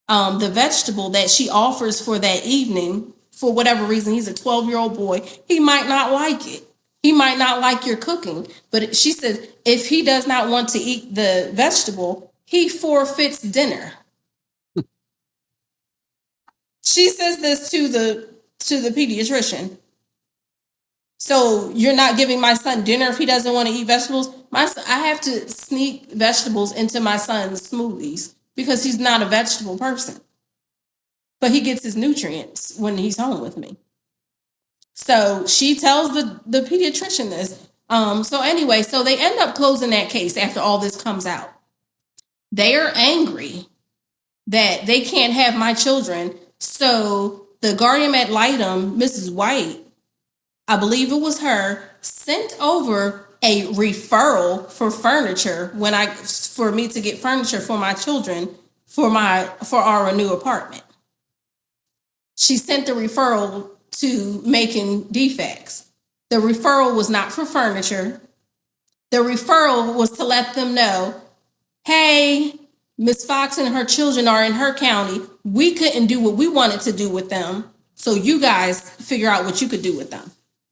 the vegetable that she offers for that evening, for whatever reason, he's a 12-year-old boy, he might not like it. He might not like your cooking. But she says if he does not want to eat the vegetable, he forfeits dinner. She says this to the pediatrician. So you're not giving my son dinner if he doesn't want to eat vegetables? I have to sneak vegetables into my son's smoothies because he's not a vegetable person. But he gets his nutrients when he's home with me. So she tells the pediatrician this. So anyway, so they end up closing that case after all this comes out. They are angry that they can't have my children. So the guardian ad litem, Mrs. White, I believe it was her, sent over a referral for furniture for me to get furniture for my children for our new apartment. She sent the referral to Macon DFCS. The referral was not for furniture. The referral was to let them know, hey, Miss Fox and her children are in her county. We couldn't do what we wanted to do with them. So you guys figure out what you could do with them.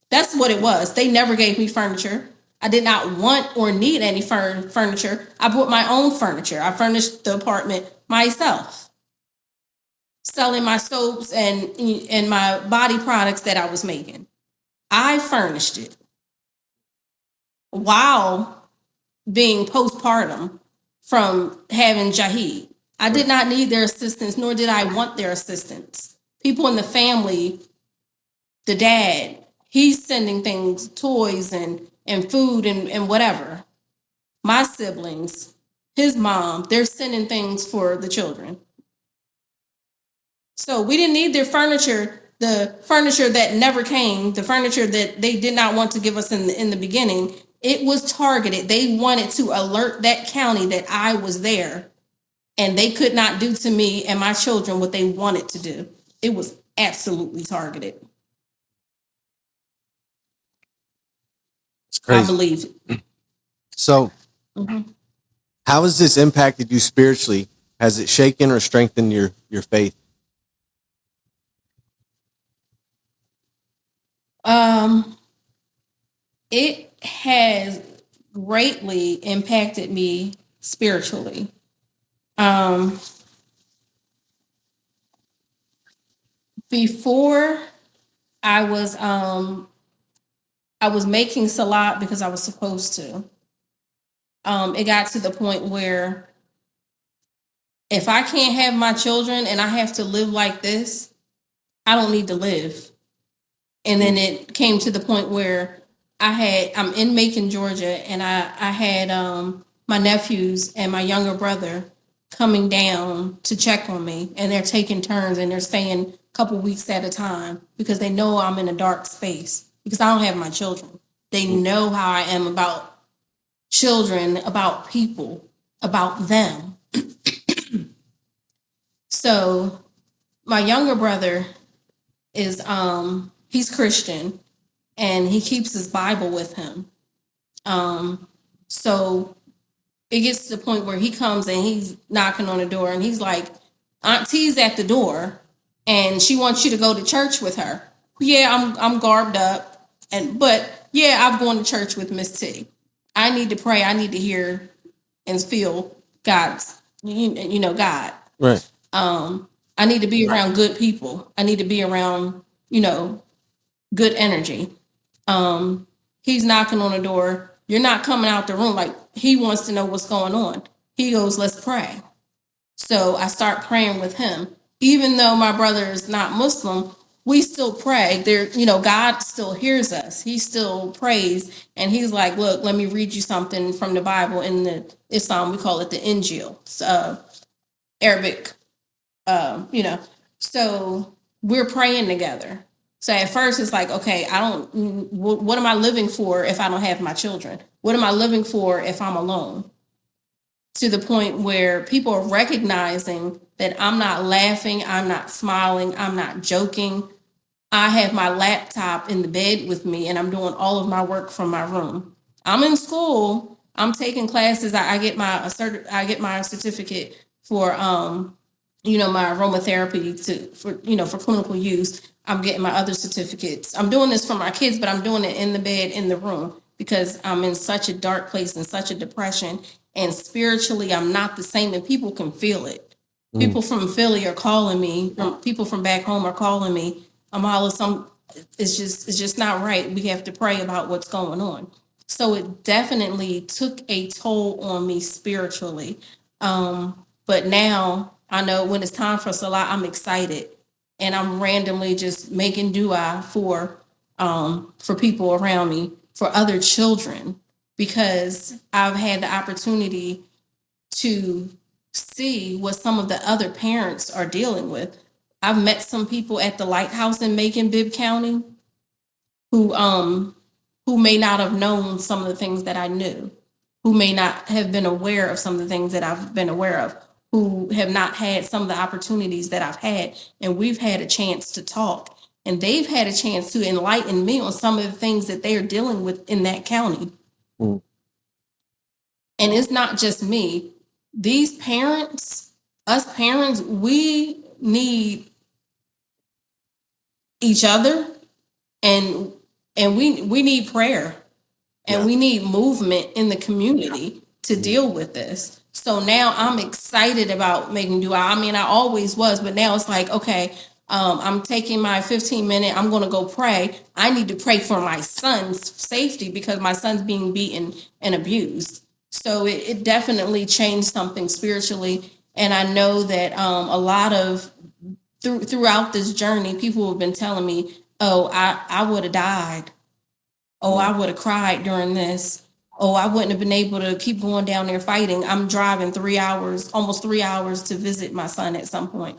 That's what it was. They never gave me furniture. I did not want or need any furniture. I bought my own furniture. I furnished the apartment myself. selling my soaps and my body products that I was making. I furnished it while being postpartum from having Jahed. I did not need their assistance, nor did I want their assistance. People in the family, the dad, he's sending things, toys and food and whatever. My siblings, his mom, they're sending things for the children. So we didn't need their furniture, the furniture that never came, the furniture that they did not want to give us in the beginning. It was targeted. They wanted to alert that county that I was there, and they could not do to me and my children what they wanted to do. It was absolutely targeted. It's crazy. I believe it. So, how has this impacted you spiritually? Has it shaken or strengthened your faith? It has greatly impacted me spiritually. Before I was making salat because I was supposed to. It got to the point where if I can't have my children and I have to live like this, I don't need to live. And then it came to the point where I'm in Macon, Georgia, and I had my nephews and my younger brother coming down to check on me, and they're taking turns and they're staying a couple weeks at a time because they know I'm in a dark space because I don't have my children. They know how I am about children, about people, about them. So my younger brother is he's Christian and he keeps his Bible with him. So it gets to the point where he comes and he's knocking on the door and he's like, Auntie's at the door and she wants you to go to church with her. Yeah, I'm garbed up, but yeah, I'm going to church with Miss T. I need to pray. I need to hear and feel God's, God. Right. I need to be around good people. I need to be around, good energy. He's knocking on the door. You're not coming out the room. Like, he wants to know what's going on. He goes, let's pray. So I start praying with him. Even though my brother is not Muslim, we still pray. God still hears us. He still prays. And he's like, look, let me read you something from the Bible. In the Islam, we call it the Injil. Arabic, So we're praying together. So at first it's like, okay, what am I living for if I don't have my children? What am I living for if I'm alone? To the point where people are recognizing that I'm not laughing, I'm not smiling, I'm not joking. I have my laptop in the bed with me and I'm doing all of my work from my room. I'm in school, I'm taking classes. I get my certificate for my aromatherapy for clinical use. I'm getting my other certificates. I'm doing this for my kids, but I'm doing it in the bed, in the room, because I'm in such a dark place and such a depression. And spiritually, I'm not the same, and people can feel it. People from Philly are calling me. People from back home are calling me. Amaala, it's just not right. We have to pray about what's going on. So it definitely took a toll on me spiritually. But now I know when it's time for Salah, I'm excited. And I'm randomly just making dua for people around me, for other children, because I've had the opportunity to see what some of the other parents are dealing with. I've met some people at the lighthouse in Macon-Bibb County who may not have known some of the things that I knew, who may not have been aware of some of the things that I've been aware of, who have not had some of the opportunities that I've had. And we've had a chance to talk, and they've had a chance to enlighten me on some of the things that they are dealing with in that county. And it's not just me. These parents, us parents, we need each other, and we need prayer, and we need movement in the community to deal with this. So now I'm excited about making dua. I mean, I always was, but now it's like, okay, I'm taking my 15-minute, I'm going to go pray. I need to pray for my son's safety because my son's being beaten and abused. So it definitely changed something spiritually. And I know that a lot of throughout this journey, people have been telling me, oh, I would have died. Oh, I would have cried during this. Oh, I wouldn't have been able to keep going down there fighting. I'm driving 3 hours, almost 3 hours to visit my son at some point.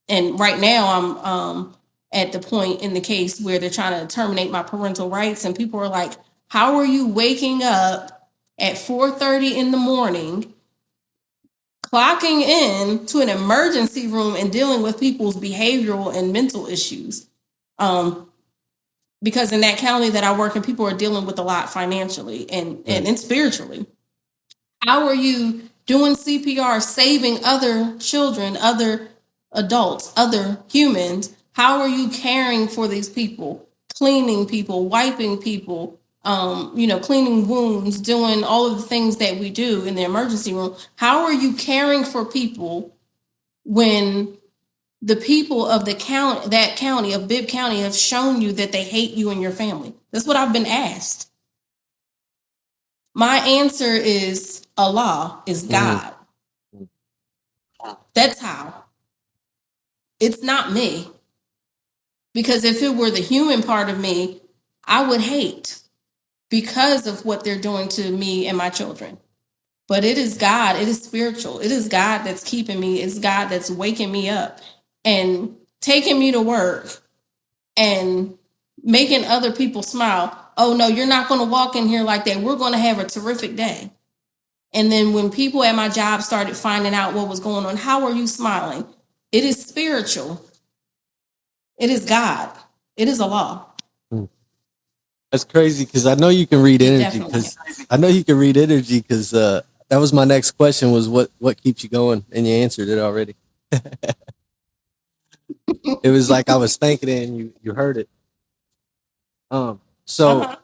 And right now I'm at the point in the case where they're trying to terminate my parental rights. And people are like, how are you waking up at 4:30 in the morning, clocking in to an emergency room and dealing with people's behavioral and mental issues? Because in that county that I work in, people are dealing with a lot financially and spiritually. How are you doing CPR, saving other children, other adults, other humans? How are you caring for these people, cleaning people, wiping people, cleaning wounds, doing all of the things that we do in the emergency room? How are you caring for people when the people of that county of Bibb County have shown you that they hate you and your family? That's what I've been asked. My answer is Allah, is God. That's how. It's not me. Because if it were the human part of me, I would hate because of what they're doing to me and my children. But it is God. It is spiritual. It is God that's keeping me. It's God that's waking me up and taking me to work and making other people smile. Oh, no, you're not going to walk in here like that. We're going to have a terrific day. And then when people at my job started finding out what was going on, how are you smiling? It is spiritual. It is God. It is Allah. That's crazy because I know you can read energy. Because that was my next question was what keeps you going, and you answered it already. It was like I was thinking it and you heard it. So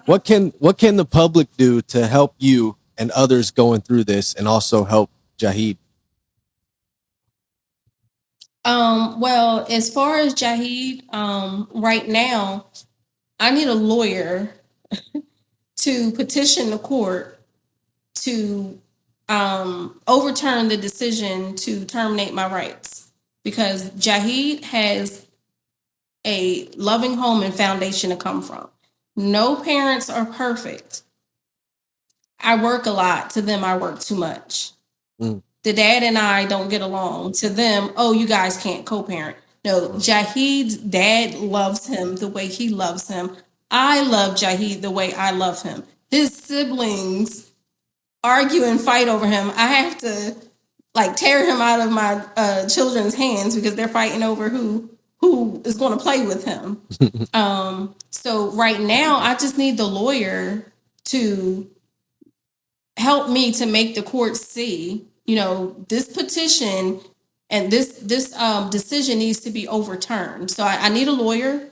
what can the public do to help you and others going through this, and also help Jahed? Well, as far as Jahed, right now, I need a lawyer to petition the court to overturn the decision to terminate my rights, because Jahed has a loving home and foundation to come from. No parents are perfect. I work a lot. To them, I work too much. The dad and I don't get along. To them, oh, you guys can't co-parent. No, Jahed's dad loves him the way he loves him. I love Jahed the way I love him. His siblings argue and fight over him. I have to tear him out of my children's hands because they're fighting over who is going to play with him. So right now, I just need the lawyer to help me to make the court see, this petition and this decision needs to be overturned. So I need a lawyer.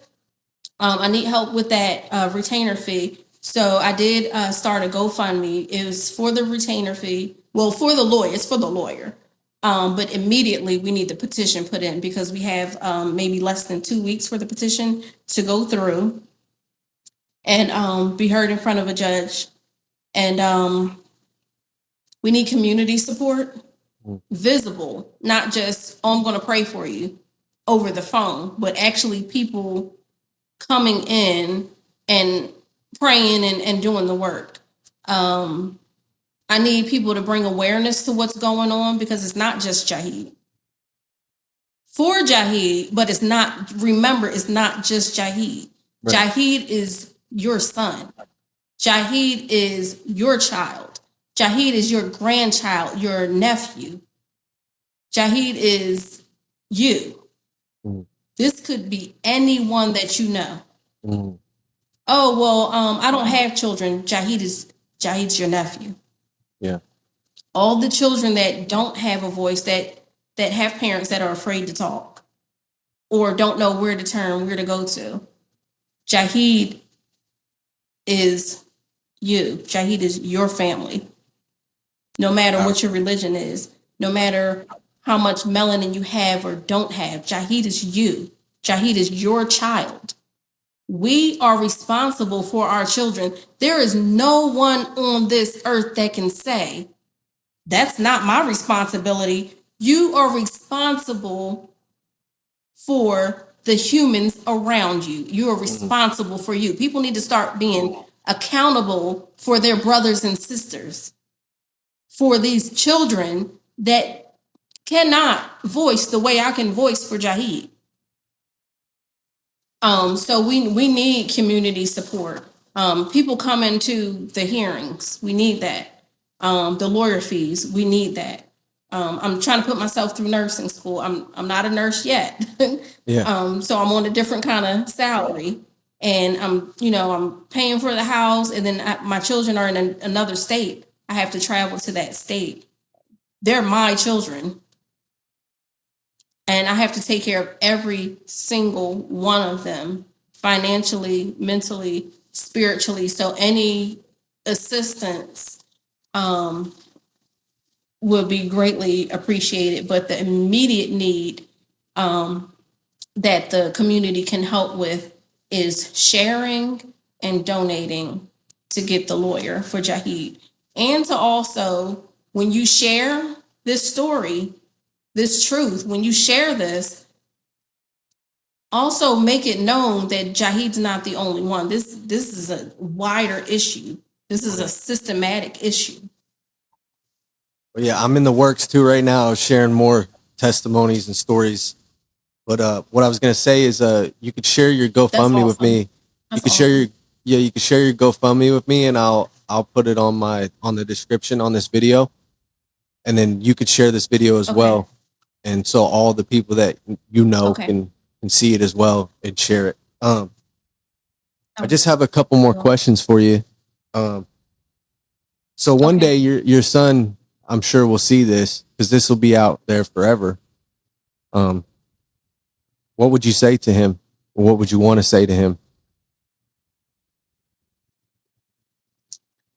I need help with that retainer fee. So I did start a GoFundMe. It was for the retainer fee. Well, for the lawyer. It's for the lawyer. But immediately we need the petition put in because we have maybe less than 2 weeks for the petition to go through and be heard in front of a judge. And we need community support, visible, not just, oh, I'm going to pray for you over the phone, but actually people coming in and praying and doing the work. I need people to bring awareness to what's going on because it's not just Jahed. For Jahed, but it's not just Jahed. Right. Jahed is your son. Jahed is your child. Jahed is your grandchild, your nephew. Jahed is you. This could be anyone that you know. Oh, well, I don't have children. Jahed's your nephew. Yeah. All the children that don't have a voice, that have parents that are afraid to talk or don't know where to turn, where to go to. Jahed is you. Jahed is your family. no matter what your religion is, no matter how much melanin you have or don't have. Jahed is you. Jahed is your child. We are responsible for our children. There is no one on this earth that can say, that's not my responsibility. You are responsible for the humans around you. You are responsible for you. People need to start being accountable for their brothers and sisters, for these children that cannot voice the way I can voice for Jahed. So we need community support. People coming to the hearings, we need that. The lawyer fees, we need that. I'm trying to put myself through nursing school. I'm not a nurse yet. So I'm on a different kind of salary, and I'm paying for the house, and then my children are in another state. I have to travel to that state. They're my children. And I have to take care of every single one of them, financially, mentally, spiritually. So any assistance will be greatly appreciated. But the immediate need that the community can help with is sharing and donating to get the lawyer for Jahed. And to also, when you share this story, this truth, when you share this, also make it known that Jahed's not the only one. This is a wider issue. This is a systematic issue. Well, yeah, I'm in the works too right now, sharing more testimonies and stories. But what I was gonna say is, you could share your GoFundMe with me. You could share your GoFundMe with me, and I'll put it on the description on this video, and then you could share this video as well. And so all the people that can see it as well and share it. I just have a couple more questions for you. So one day your son, I'm sure, will see this, because this will be out there forever. What would you say to him? Or what would you want to say to him?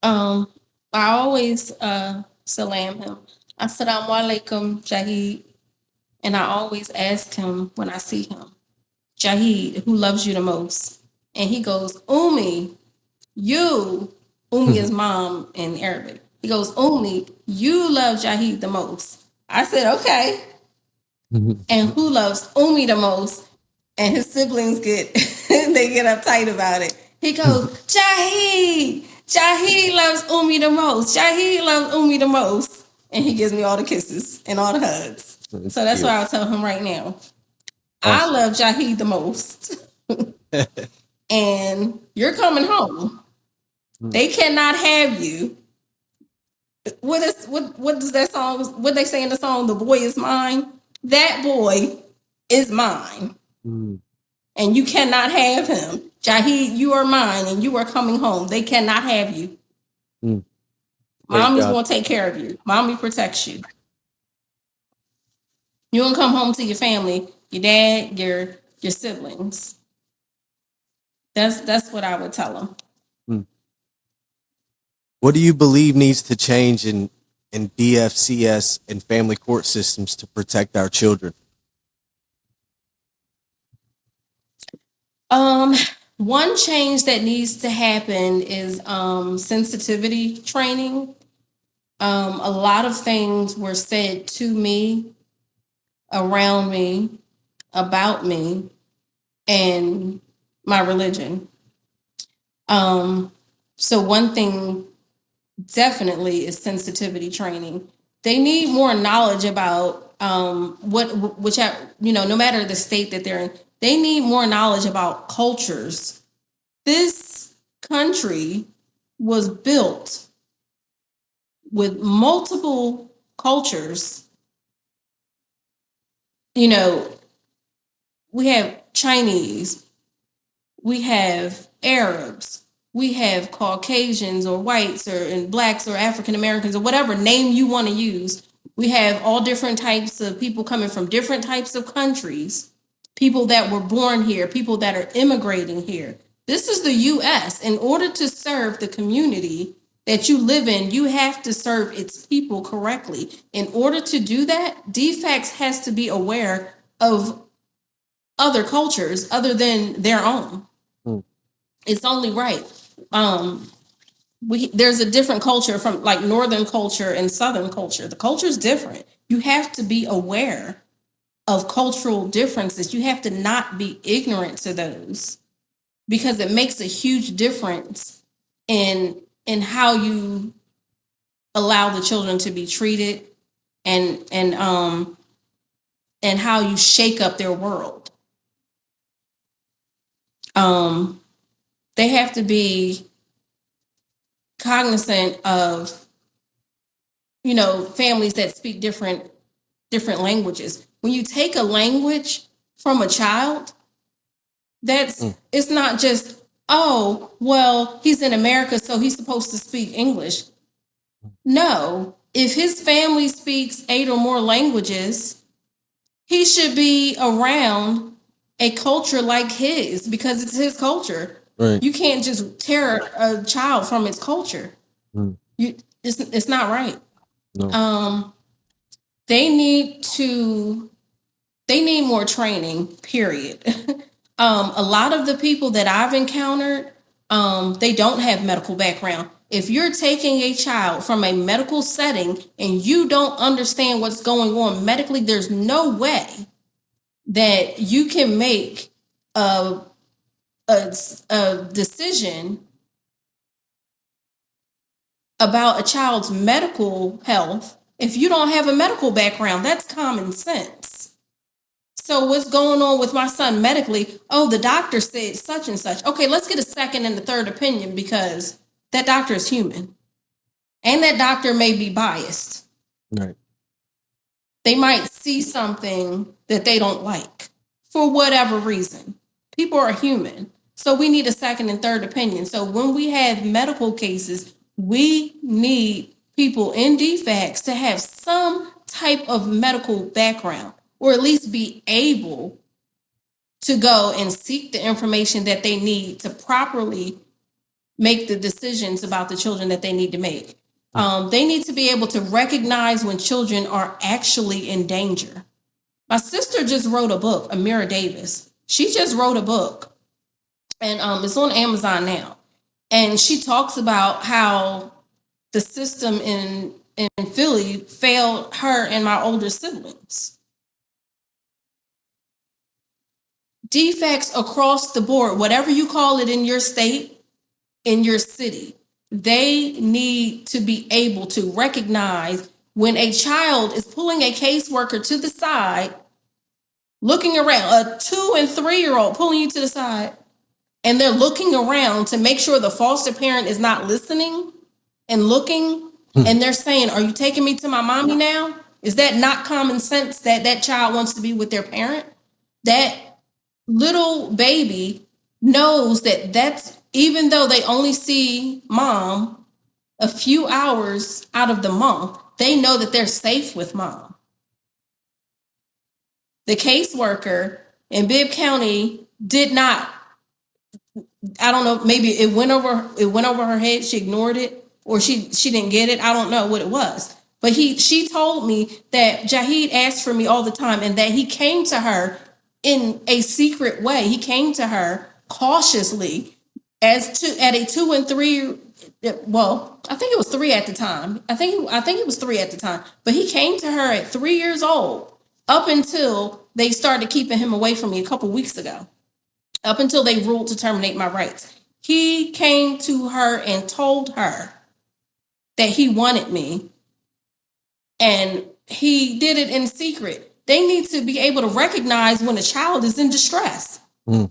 I always salam him. Assalamu alaikum, Jahed. And I always ask him when I see him, Jahed, who loves you the most? And he goes, Umi, you. Umi is mom in Arabic. He goes, Umi, you love Jahed the most. I said, okay. And who loves Umi the most? And his siblings get uptight about it. He goes, Jahed loves Umi the most. Jahed loves Umi the most. And he gives me all the kisses and all the hugs. So that's what I'll tell him right now. Awesome. I love Jahed the most. And you're coming home. They cannot have you. What does that song, what they say in the song, The Boy Is Mine? That boy is mine. And you cannot have him. Jahed, you are mine, and you are coming home. They cannot have you. Mommy's going to take care of you. Mommy protects you. You're going to come home to your family, your dad, your siblings. That's what I would tell them. What do you believe needs to change in DFCS and family court systems to protect our children? One change that needs to happen is sensitivity training. A lot of things were said to me, around me, about me, and my religion. So one thing definitely is sensitivity training. They need more knowledge about no matter the state that they're in, they need more knowledge about cultures. This country was built with multiple cultures. We have Chinese, we have Arabs, we have Caucasians or whites and blacks or African Americans or whatever name you want to use. We have all different types of people coming from different types of countries, people that were born here, people that are immigrating here. This is the U.S. In order to serve the community, that you live in, you have to serve its people correctly. In order to do that, DFCS has to be aware of other cultures other than their own. It's only right. There's a different culture from like Northern culture and Southern culture. The culture is different. You have to be aware of cultural differences. You have to not be ignorant to those, because it makes a huge difference in how you allow the children to be treated and how you shake up their world. They have to be cognizant of, families that speak different languages. When you take a language from a child, it's not just, oh, well, he's in America, so he's supposed to speak English. No, if his family speaks 8 or more languages, he should be around a culture like his, because it's his culture. Right. You can't just tear a child from its culture. It's not right. No. They need more training, period. A lot of the people that I've encountered, they don't have medical background. If you're taking a child from a medical setting and you don't understand what's going on medically, there's no way that you can make a decision about a child's medical health if you don't have a medical background. That's common sense. So what's going on with my son medically? Oh, the doctor said such and such. Okay, let's get a second and a third opinion, because that doctor is human. And that doctor may be biased. Right. They might see something that they don't like for whatever reason. People are human. So we need a second and third opinion. So when we have medical cases, we need people in DFCS to have some type of medical background, or at least be able to go and seek the information that they need to properly make the decisions about the children that they need to make. They need to be able to recognize when children are actually in danger. My sister just wrote a book, Amira Davis. She just wrote a book, and it's on Amazon now. And she talks about how the system in Philly failed her and my older siblings. DFCS across the board, whatever you call it in your state, in your city, they need to be able to recognize when a child is pulling a caseworker to the side, looking around, a 2 and 3-year-old pulling you to the side, and they're looking around to make sure the foster parent is not listening and looking, and they're saying, are you taking me to my mommy now? Is that not common sense that that child wants to be with their parent? That little baby knows that that's, even though they only see mom a few hours out of the month, they know that they're safe with mom. The caseworker in Bibb County did not, I don't know, maybe it went over her head, she ignored it, or she didn't get it. I don't know what it was. But she told me that Jahed asked for me all the time, and that he came to her in a secret way. He came to her cautiously at a 2 and 3. Well, I think it was 3 at the time. I think it was 3 at the time. But he came to her at 3 years old, up until they started keeping him away from me a couple weeks ago, up until they ruled to terminate my rights. He came to her and told her that he wanted me, and he did it in secret. They need to be able to recognize when a child is in distress. When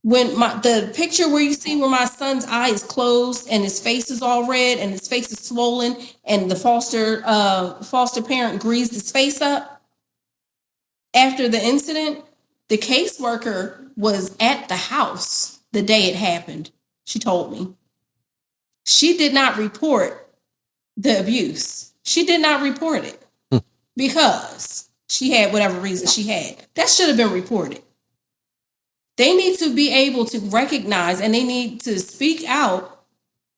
the picture where you see where my son's eye is closed and his face is all red and his face is swollen, and the foster parent greased his face up after the incident, the caseworker was at the house the day it happened. She told me. She did not report the abuse. She did not report it because she had whatever reason she had. That should have been reported. They need to be able to recognize, and they need to speak out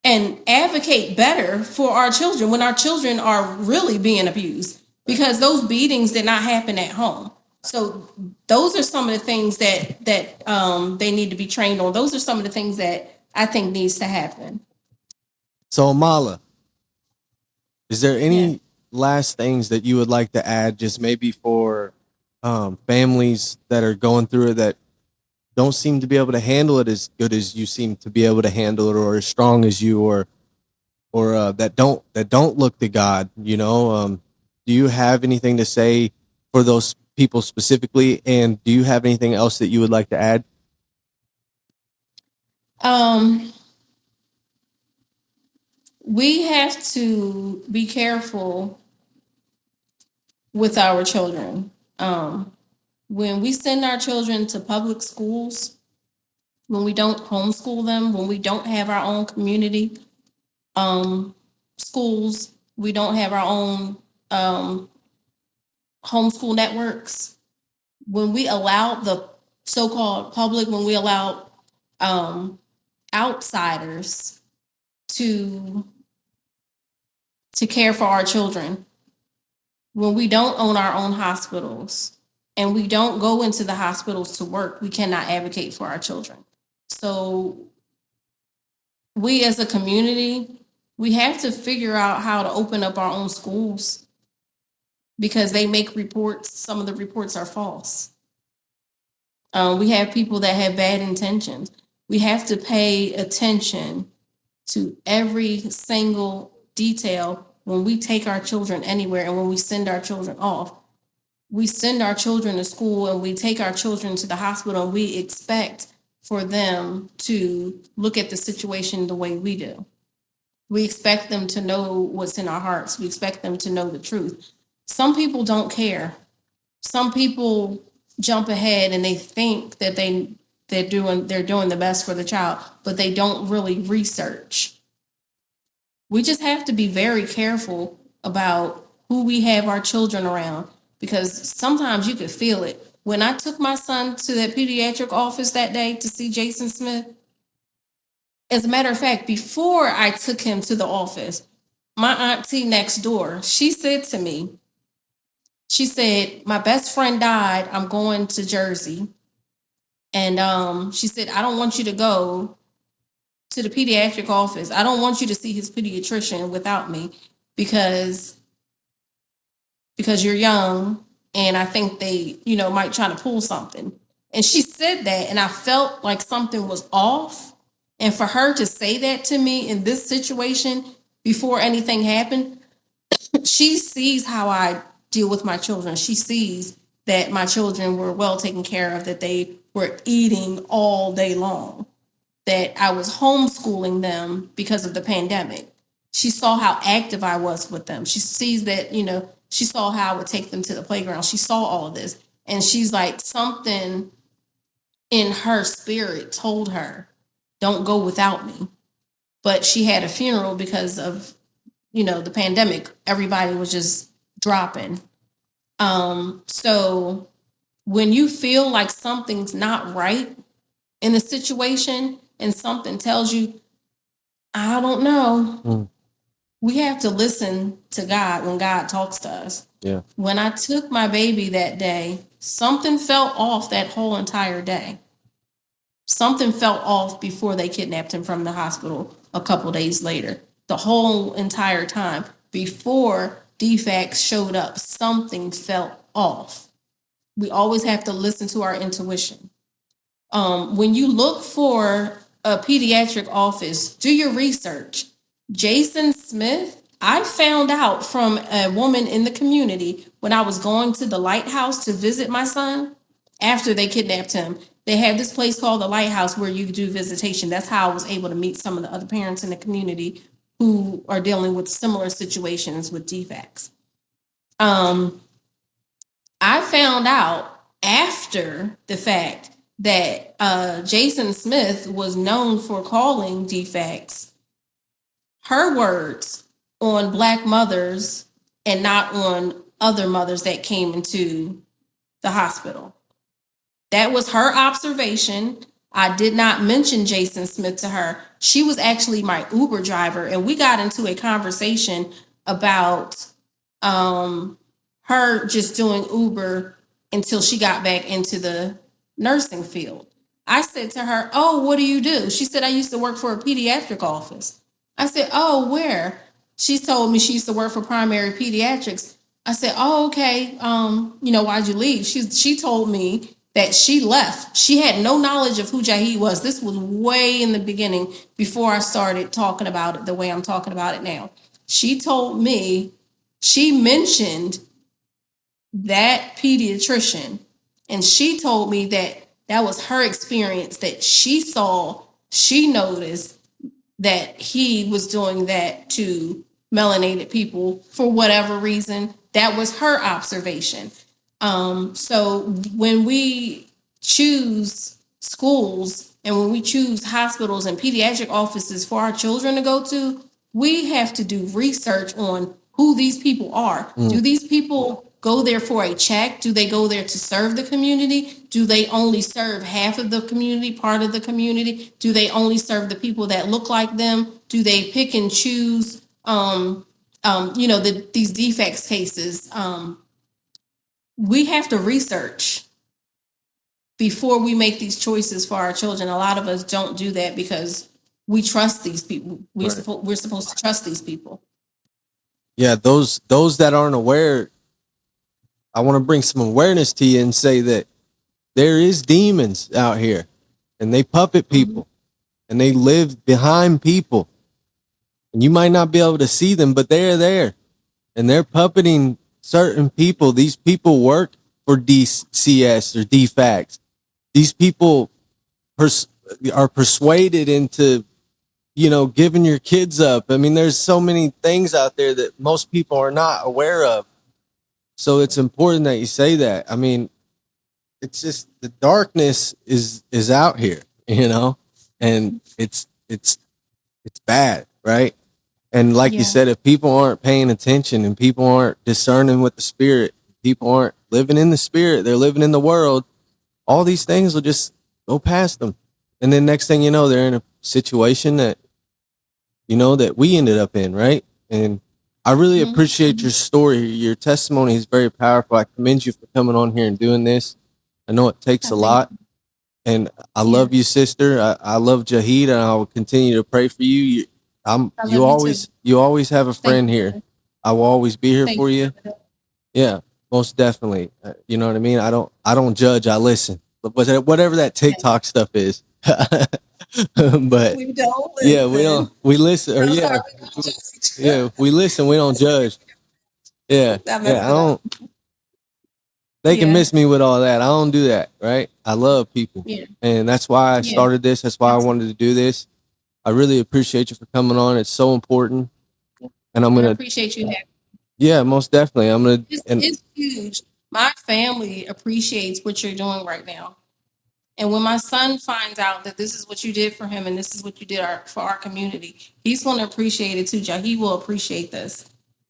and advocate better for our children when our children are really being abused, because those beatings did not happen at home. So those are some of the things that they need to be trained on. Those are some of the things that I think needs to happen. So Amaala, is there any last things that you would like to add, just maybe for families that are going through it that don't seem to be able to handle it as good as you seem to be able to handle it, or as strong as you, or that don't look to God, you know? Do you have anything to say for those people specifically, and do you have anything else that you would like to add? We have to be careful with our children. When we send our children to public schools, when we don't homeschool them, when we don't have our own community schools, we don't have our own homeschool networks, when we allow the so-called public, when we allow outsiders to care for our children, when we don't own our own hospitals and we don't go into the hospitals to work, we cannot advocate for our children. So we as a community, we have to figure out how to open up our own schools, because they make reports. Some of the reports are false. We have people that have bad intentions. We have to pay attention to every single detail when we take our children anywhere and when we send our children off. We send our children to school and we take our children to the hospital, and we expect for them to look at the situation the way we do. We expect them to know what's in our hearts. We expect them to know the truth. Some people don't care. Some people jump ahead and they think that they're doing the best for the child, but they don't really research. We just have to be very careful about who we have our children around, because sometimes you could feel it. When I took my son to that pediatric office that day to see Jason Smith, as a matter of fact, before I took him to the office, my auntie next door, she said to me, she said, my best friend died. I'm going to Jersey. And she said, I don't want you to go to the pediatric office. I don't want you to see his pediatrician without me, because you're young and I think they, might try to pull something. And she said that, and I felt like something was off. And for her to say that to me in this situation before anything happened, she sees how I deal with my children. She sees that my children were well taken care of, that they were eating all day long, that I was homeschooling them because of the pandemic. She saw how active I was with them. She sees that, she saw how I would take them to the playground. She saw all of this. And she's like, something in her spirit told her, don't go without me. But she had a funeral because of, the pandemic. Everybody was just dropping. So when you feel like something's not right in the situation and something tells you, I don't know, we have to listen to God when God talks to us. Yeah. When I took my baby that day, something felt off that whole entire day. Something felt off before they kidnapped him from the hospital a couple days later. The whole entire time before DFCS showed up, something felt off. We always have to listen to our intuition. When you look for a pediatric office, do your research. Jason Smith, I found out from a woman in the community when I was going to the Lighthouse to visit my son after they kidnapped him. They had this place called the Lighthouse where you do visitation. That's how I was able to meet some of the other parents in the community who are dealing with similar situations with DFCS. I found out after the fact that Jason Smith was known for calling DFCS her words on Black mothers and not on other mothers that came into the hospital. That was her observation. I did not mention Jason Smith to her. She was actually my Uber driver, and we got into a conversation about her just doing Uber until she got back into the nursing field. I said to her, "Oh, what do you do?" She said, "I used to work for a pediatric office." I said, "Oh, where?" She told me she used to work for primary pediatrics. I said, "Oh, okay. Why'd you leave?" She told me that she left. She had no knowledge of who Jahed was. This was way in the beginning, before I started talking about it the way I'm talking about it now. She told me, she mentioned that pediatrician, and she told me that was her experience, that she noticed that he was doing that to melanated people for whatever reason. That was her observation. So when we choose schools and when we choose hospitals and pediatric offices for our children to go to, we have to do research on who these people are. Do these people go there for a check? Do they go there to serve the community? Do they only serve half of the community, part of the community? Do they only serve the people that look like them? Do they pick and choose, these defects cases? We have to research before we make these choices for our children. A lot of us don't do that because we trust these people. We're supposed to trust these people. Yeah, those that aren't aware, I want to bring some awareness to you and say that there is demons out here, and they puppet people, and they live behind people, and you might not be able to see them, but they're there, and they're puppeting certain people. These people work for DCS or DFACS. These people are persuaded into, giving your kids up. I mean, there's so many things out there that most people are not aware of. So it's important that you say that. I mean, it's just the darkness is out here, and it's bad, right? And like you said, if people aren't paying attention and people aren't discerning with the spirit, people aren't living in the spirit, they're living in the world, all these things will just go past them. And then next thing you know, they're in a situation that, that we ended up in, right? And I really appreciate your story. Your testimony is very powerful. I commend you for coming on here and doing this. I know it takes a lot. And I love you, sister. I love Jahed, and I will continue to pray for you. You always have a friend here. I will always be here for you. Yeah, most definitely. You know what I mean? I don't judge. I listen. But whatever that TikTok stuff is. But we don't listen. We listen. We listen. We don't judge. Yeah. I don't. They can miss me with all that. I don't do that, right? I love people. Yeah. And that's why I started this. That's why I wanted to do this. I really appreciate you for coming on. It's so important. And I appreciate you. Yeah, most definitely. It's huge. My family appreciates what you're doing right now. And when my son finds out that this is what you did for him and this is what you did for our community, he's going to appreciate it too. He will appreciate this.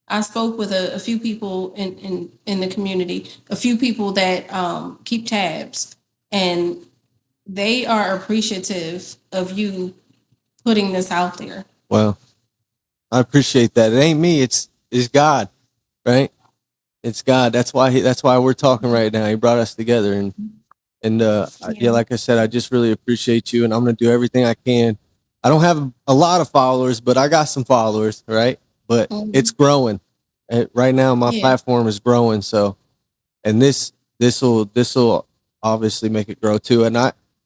I spoke with a few people in the community, a few people that keep tabs, and they are appreciative of you putting this out there. Well, I appreciate that. It ain't me. It's God, right? It's God. That's why we're talking right now. He brought us together, and like I said, I just really appreciate you, and I'm going to do everything I can. I don't have a lot of followers, but I got some followers, right? But it's growing. Right now, my platform is growing. So, and this will obviously make it grow too. And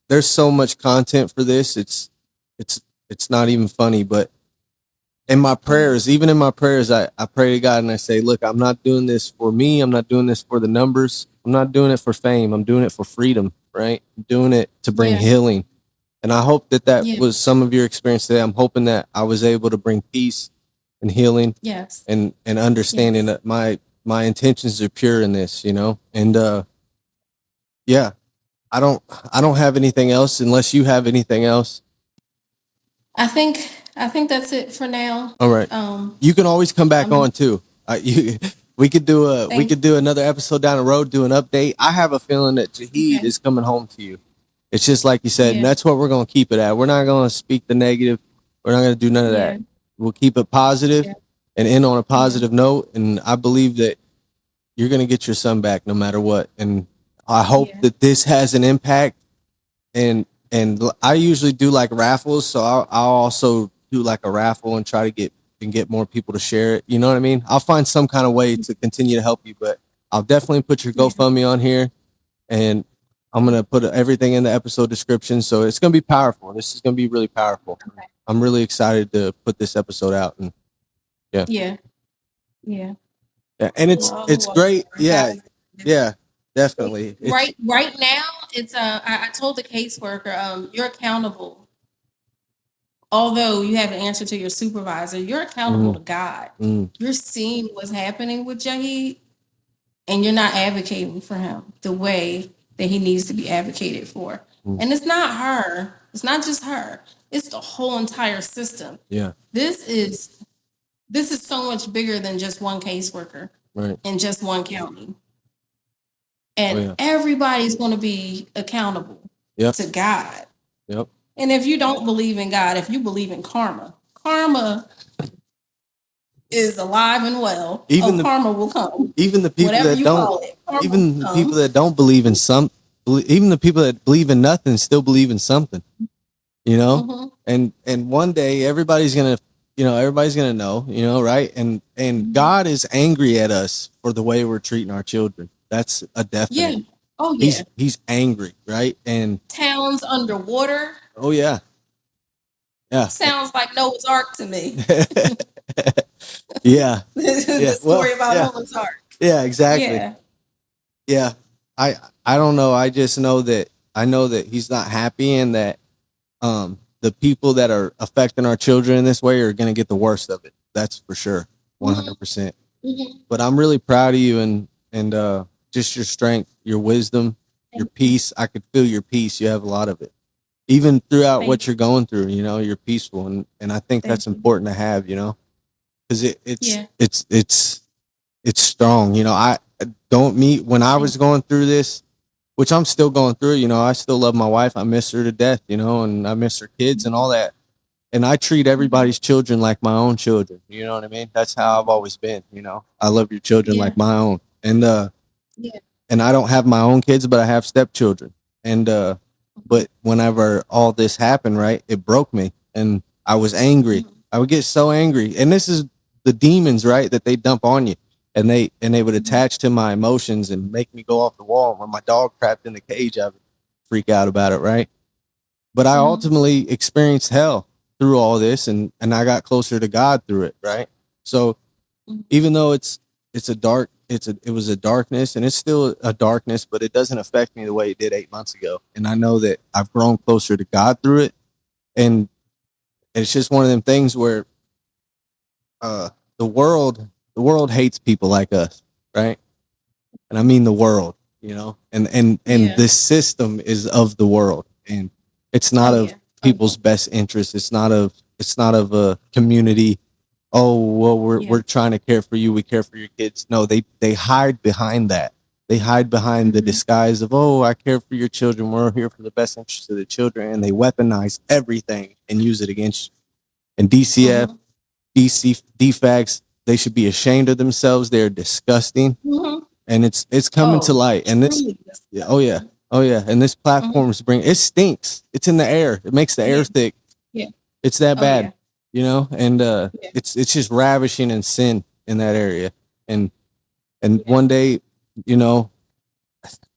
there's so much content for this. It's not even funny. But in my prayers, I pray to God and I say, look, I'm not doing this for me. I'm not doing this for the numbers. I'm not doing it for fame. I'm doing it for freedom, right? I'm doing it to bring healing. And I hope that was some of your experience today. I'm hoping that I was able to bring peace and healing, and understanding that my intentions are pure in this, and I don't have anything else unless you have anything else. I think that's it for now. All right. You can always come back on too. We could do another episode down the road, do an update. I have a feeling that Jahed is coming home to you. It's just like you said, and that's what we're going to keep it at. We're not going to speak the negative. We're not going to do none of Yeah. that. We'll keep it positive Yeah. and end on a positive note. And I believe that you're going to get your son back no matter what. And I hope Yeah. that this has an impact. And I usually do like raffles, so I'll also do like a raffle and try to get more people to share it. You know what I mean? I'll find some kind of way to continue to help you, but I'll definitely put your Yeah. GoFundMe on here, and I'm gonna put everything in the episode description. So it's gonna be powerful. This is gonna be really powerful. Okay. I'm really excited to put this episode out, and Yeah. Yeah. and it's great. Yeah, definitely. It's Right now, it's I told the caseworker, you're accountable. Although you have an answer to your supervisor, you're accountable to God. You're seeing what's happening with Jahed, and you're not advocating for him the way that he needs to be advocated for. And it's not her. It's not just her. It's the whole entire system. Yeah. This is so much bigger than just one caseworker in just one county. And everybody's going to be accountable to God. Yep. And if you don't believe in God, if you believe in karma is alive and well. Karma will come. Even the people Whatever that you don't, call it, even the people that don't believe in even the people that believe in nothing still believe in something. You know, and one day everybody's gonna know, you know, right? And God is angry at us for the way we're treating our children. That's a definite. Yeah. Oh yeah. He's angry, right? And towns underwater. Oh yeah. Yeah. Sounds like Noah's Ark to me. Yeah. The story about Noah's Ark. Yeah, exactly. Yeah. I don't know. I just know that he's not happy, and that the people that are affecting our children in this way are going to get the worst of it. That's for sure. 100%. But I'm really proud of you, and just your strength, your wisdom, your peace. I could feel your peace. You have a lot of it. Even throughout what you're going through, you know, you're peaceful, and I think that's important to have, you know, because it's strong. You know, I don't meet when I was going through this, which I'm still going through. You know, I still love my wife. I miss her to death, you know, and I miss her kids and all that. And I treat everybody's children like my own children. You know what I mean? That's how I've always been. You know, I love your children like my own. And and I don't have my own kids, but I have stepchildren. And but whenever all this happened, right, it broke me, and I was angry. I would get so angry, and this is the demons, right, that they dump on you, and they would attach to my emotions and make me go off the wall. When my dog crapped in the cage, I would freak out about it, right? But I ultimately experienced hell through all this, and I got closer to God through it, right? So even though it was a darkness, and it's still a darkness, but it doesn't affect me the way it did 8 months ago. And I know that I've grown closer to God through it. And it's just one of them things where the world hates people like us, right? And I mean the world, you know, and this system is of the world, and it's not of people's best interest. It's not of a community. Oh, well, we're trying to care for you. We care for your kids. No, they hide behind that. They hide behind the disguise of, oh, I care for your children. We're here for the best interest of the children. And they weaponize everything and use it against you. And DCF, DFACS, they should be ashamed of themselves. They're disgusting. And it's coming to light. And this, oh yeah. And this platform's it stinks. It's in the air. It makes the air thick. Yeah. It's that bad. You know, and it's just ravishing in sin in that area, and one day, you know,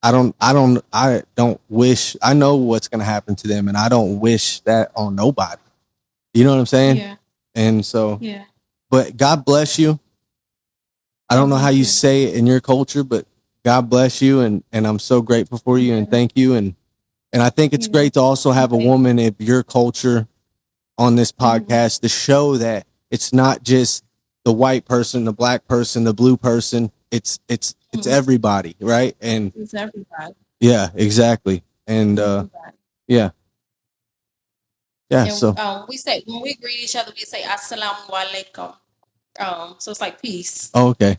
I don't wish. I know what's gonna happen to them, and I don't wish that on nobody. You know what I'm saying? Yeah. And so, but God bless you. I don't know how you say it in your culture, but God bless you, and I'm so grateful for you, and thank you, and I think it's great to also have a woman of your culture on this podcast to show that it's not just the white person, the black person, the blue person. It's everybody, right? And it's everybody. Yeah, exactly. And yeah. And, so we say, when we greet each other, we say assalamu alaikum. So it's like peace. Oh, okay.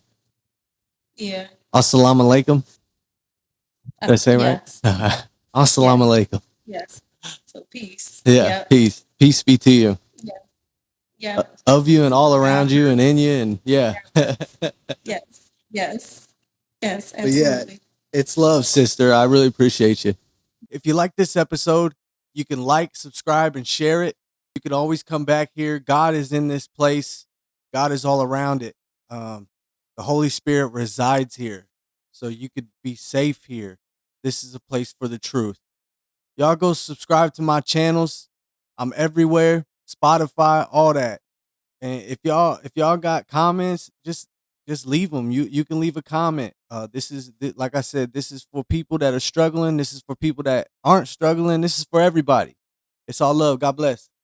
Yeah. Assalamu alaikum. Did I say right? Assalamu alaikum. Yes. So peace. Yeah. Peace be to you. Yeah. Yeah. of you and all around you and in you, and yeah. Yes. Yes. Yes. But yeah, Absolutely. it's love, sister. I really appreciate you. If you like this episode, you can like, subscribe, and share it. You can always come back here. God is in this place. God is all around it. The Holy Spirit resides here, so you could be safe here. This is a place for the truth. Y'all go subscribe to my channels. I'm everywhere. Spotify, all that. And if y'all got comments, just leave them. You can leave a comment. Like I said, this is for people that are struggling. This is for people that aren't struggling. This is for everybody. It's all love. God bless.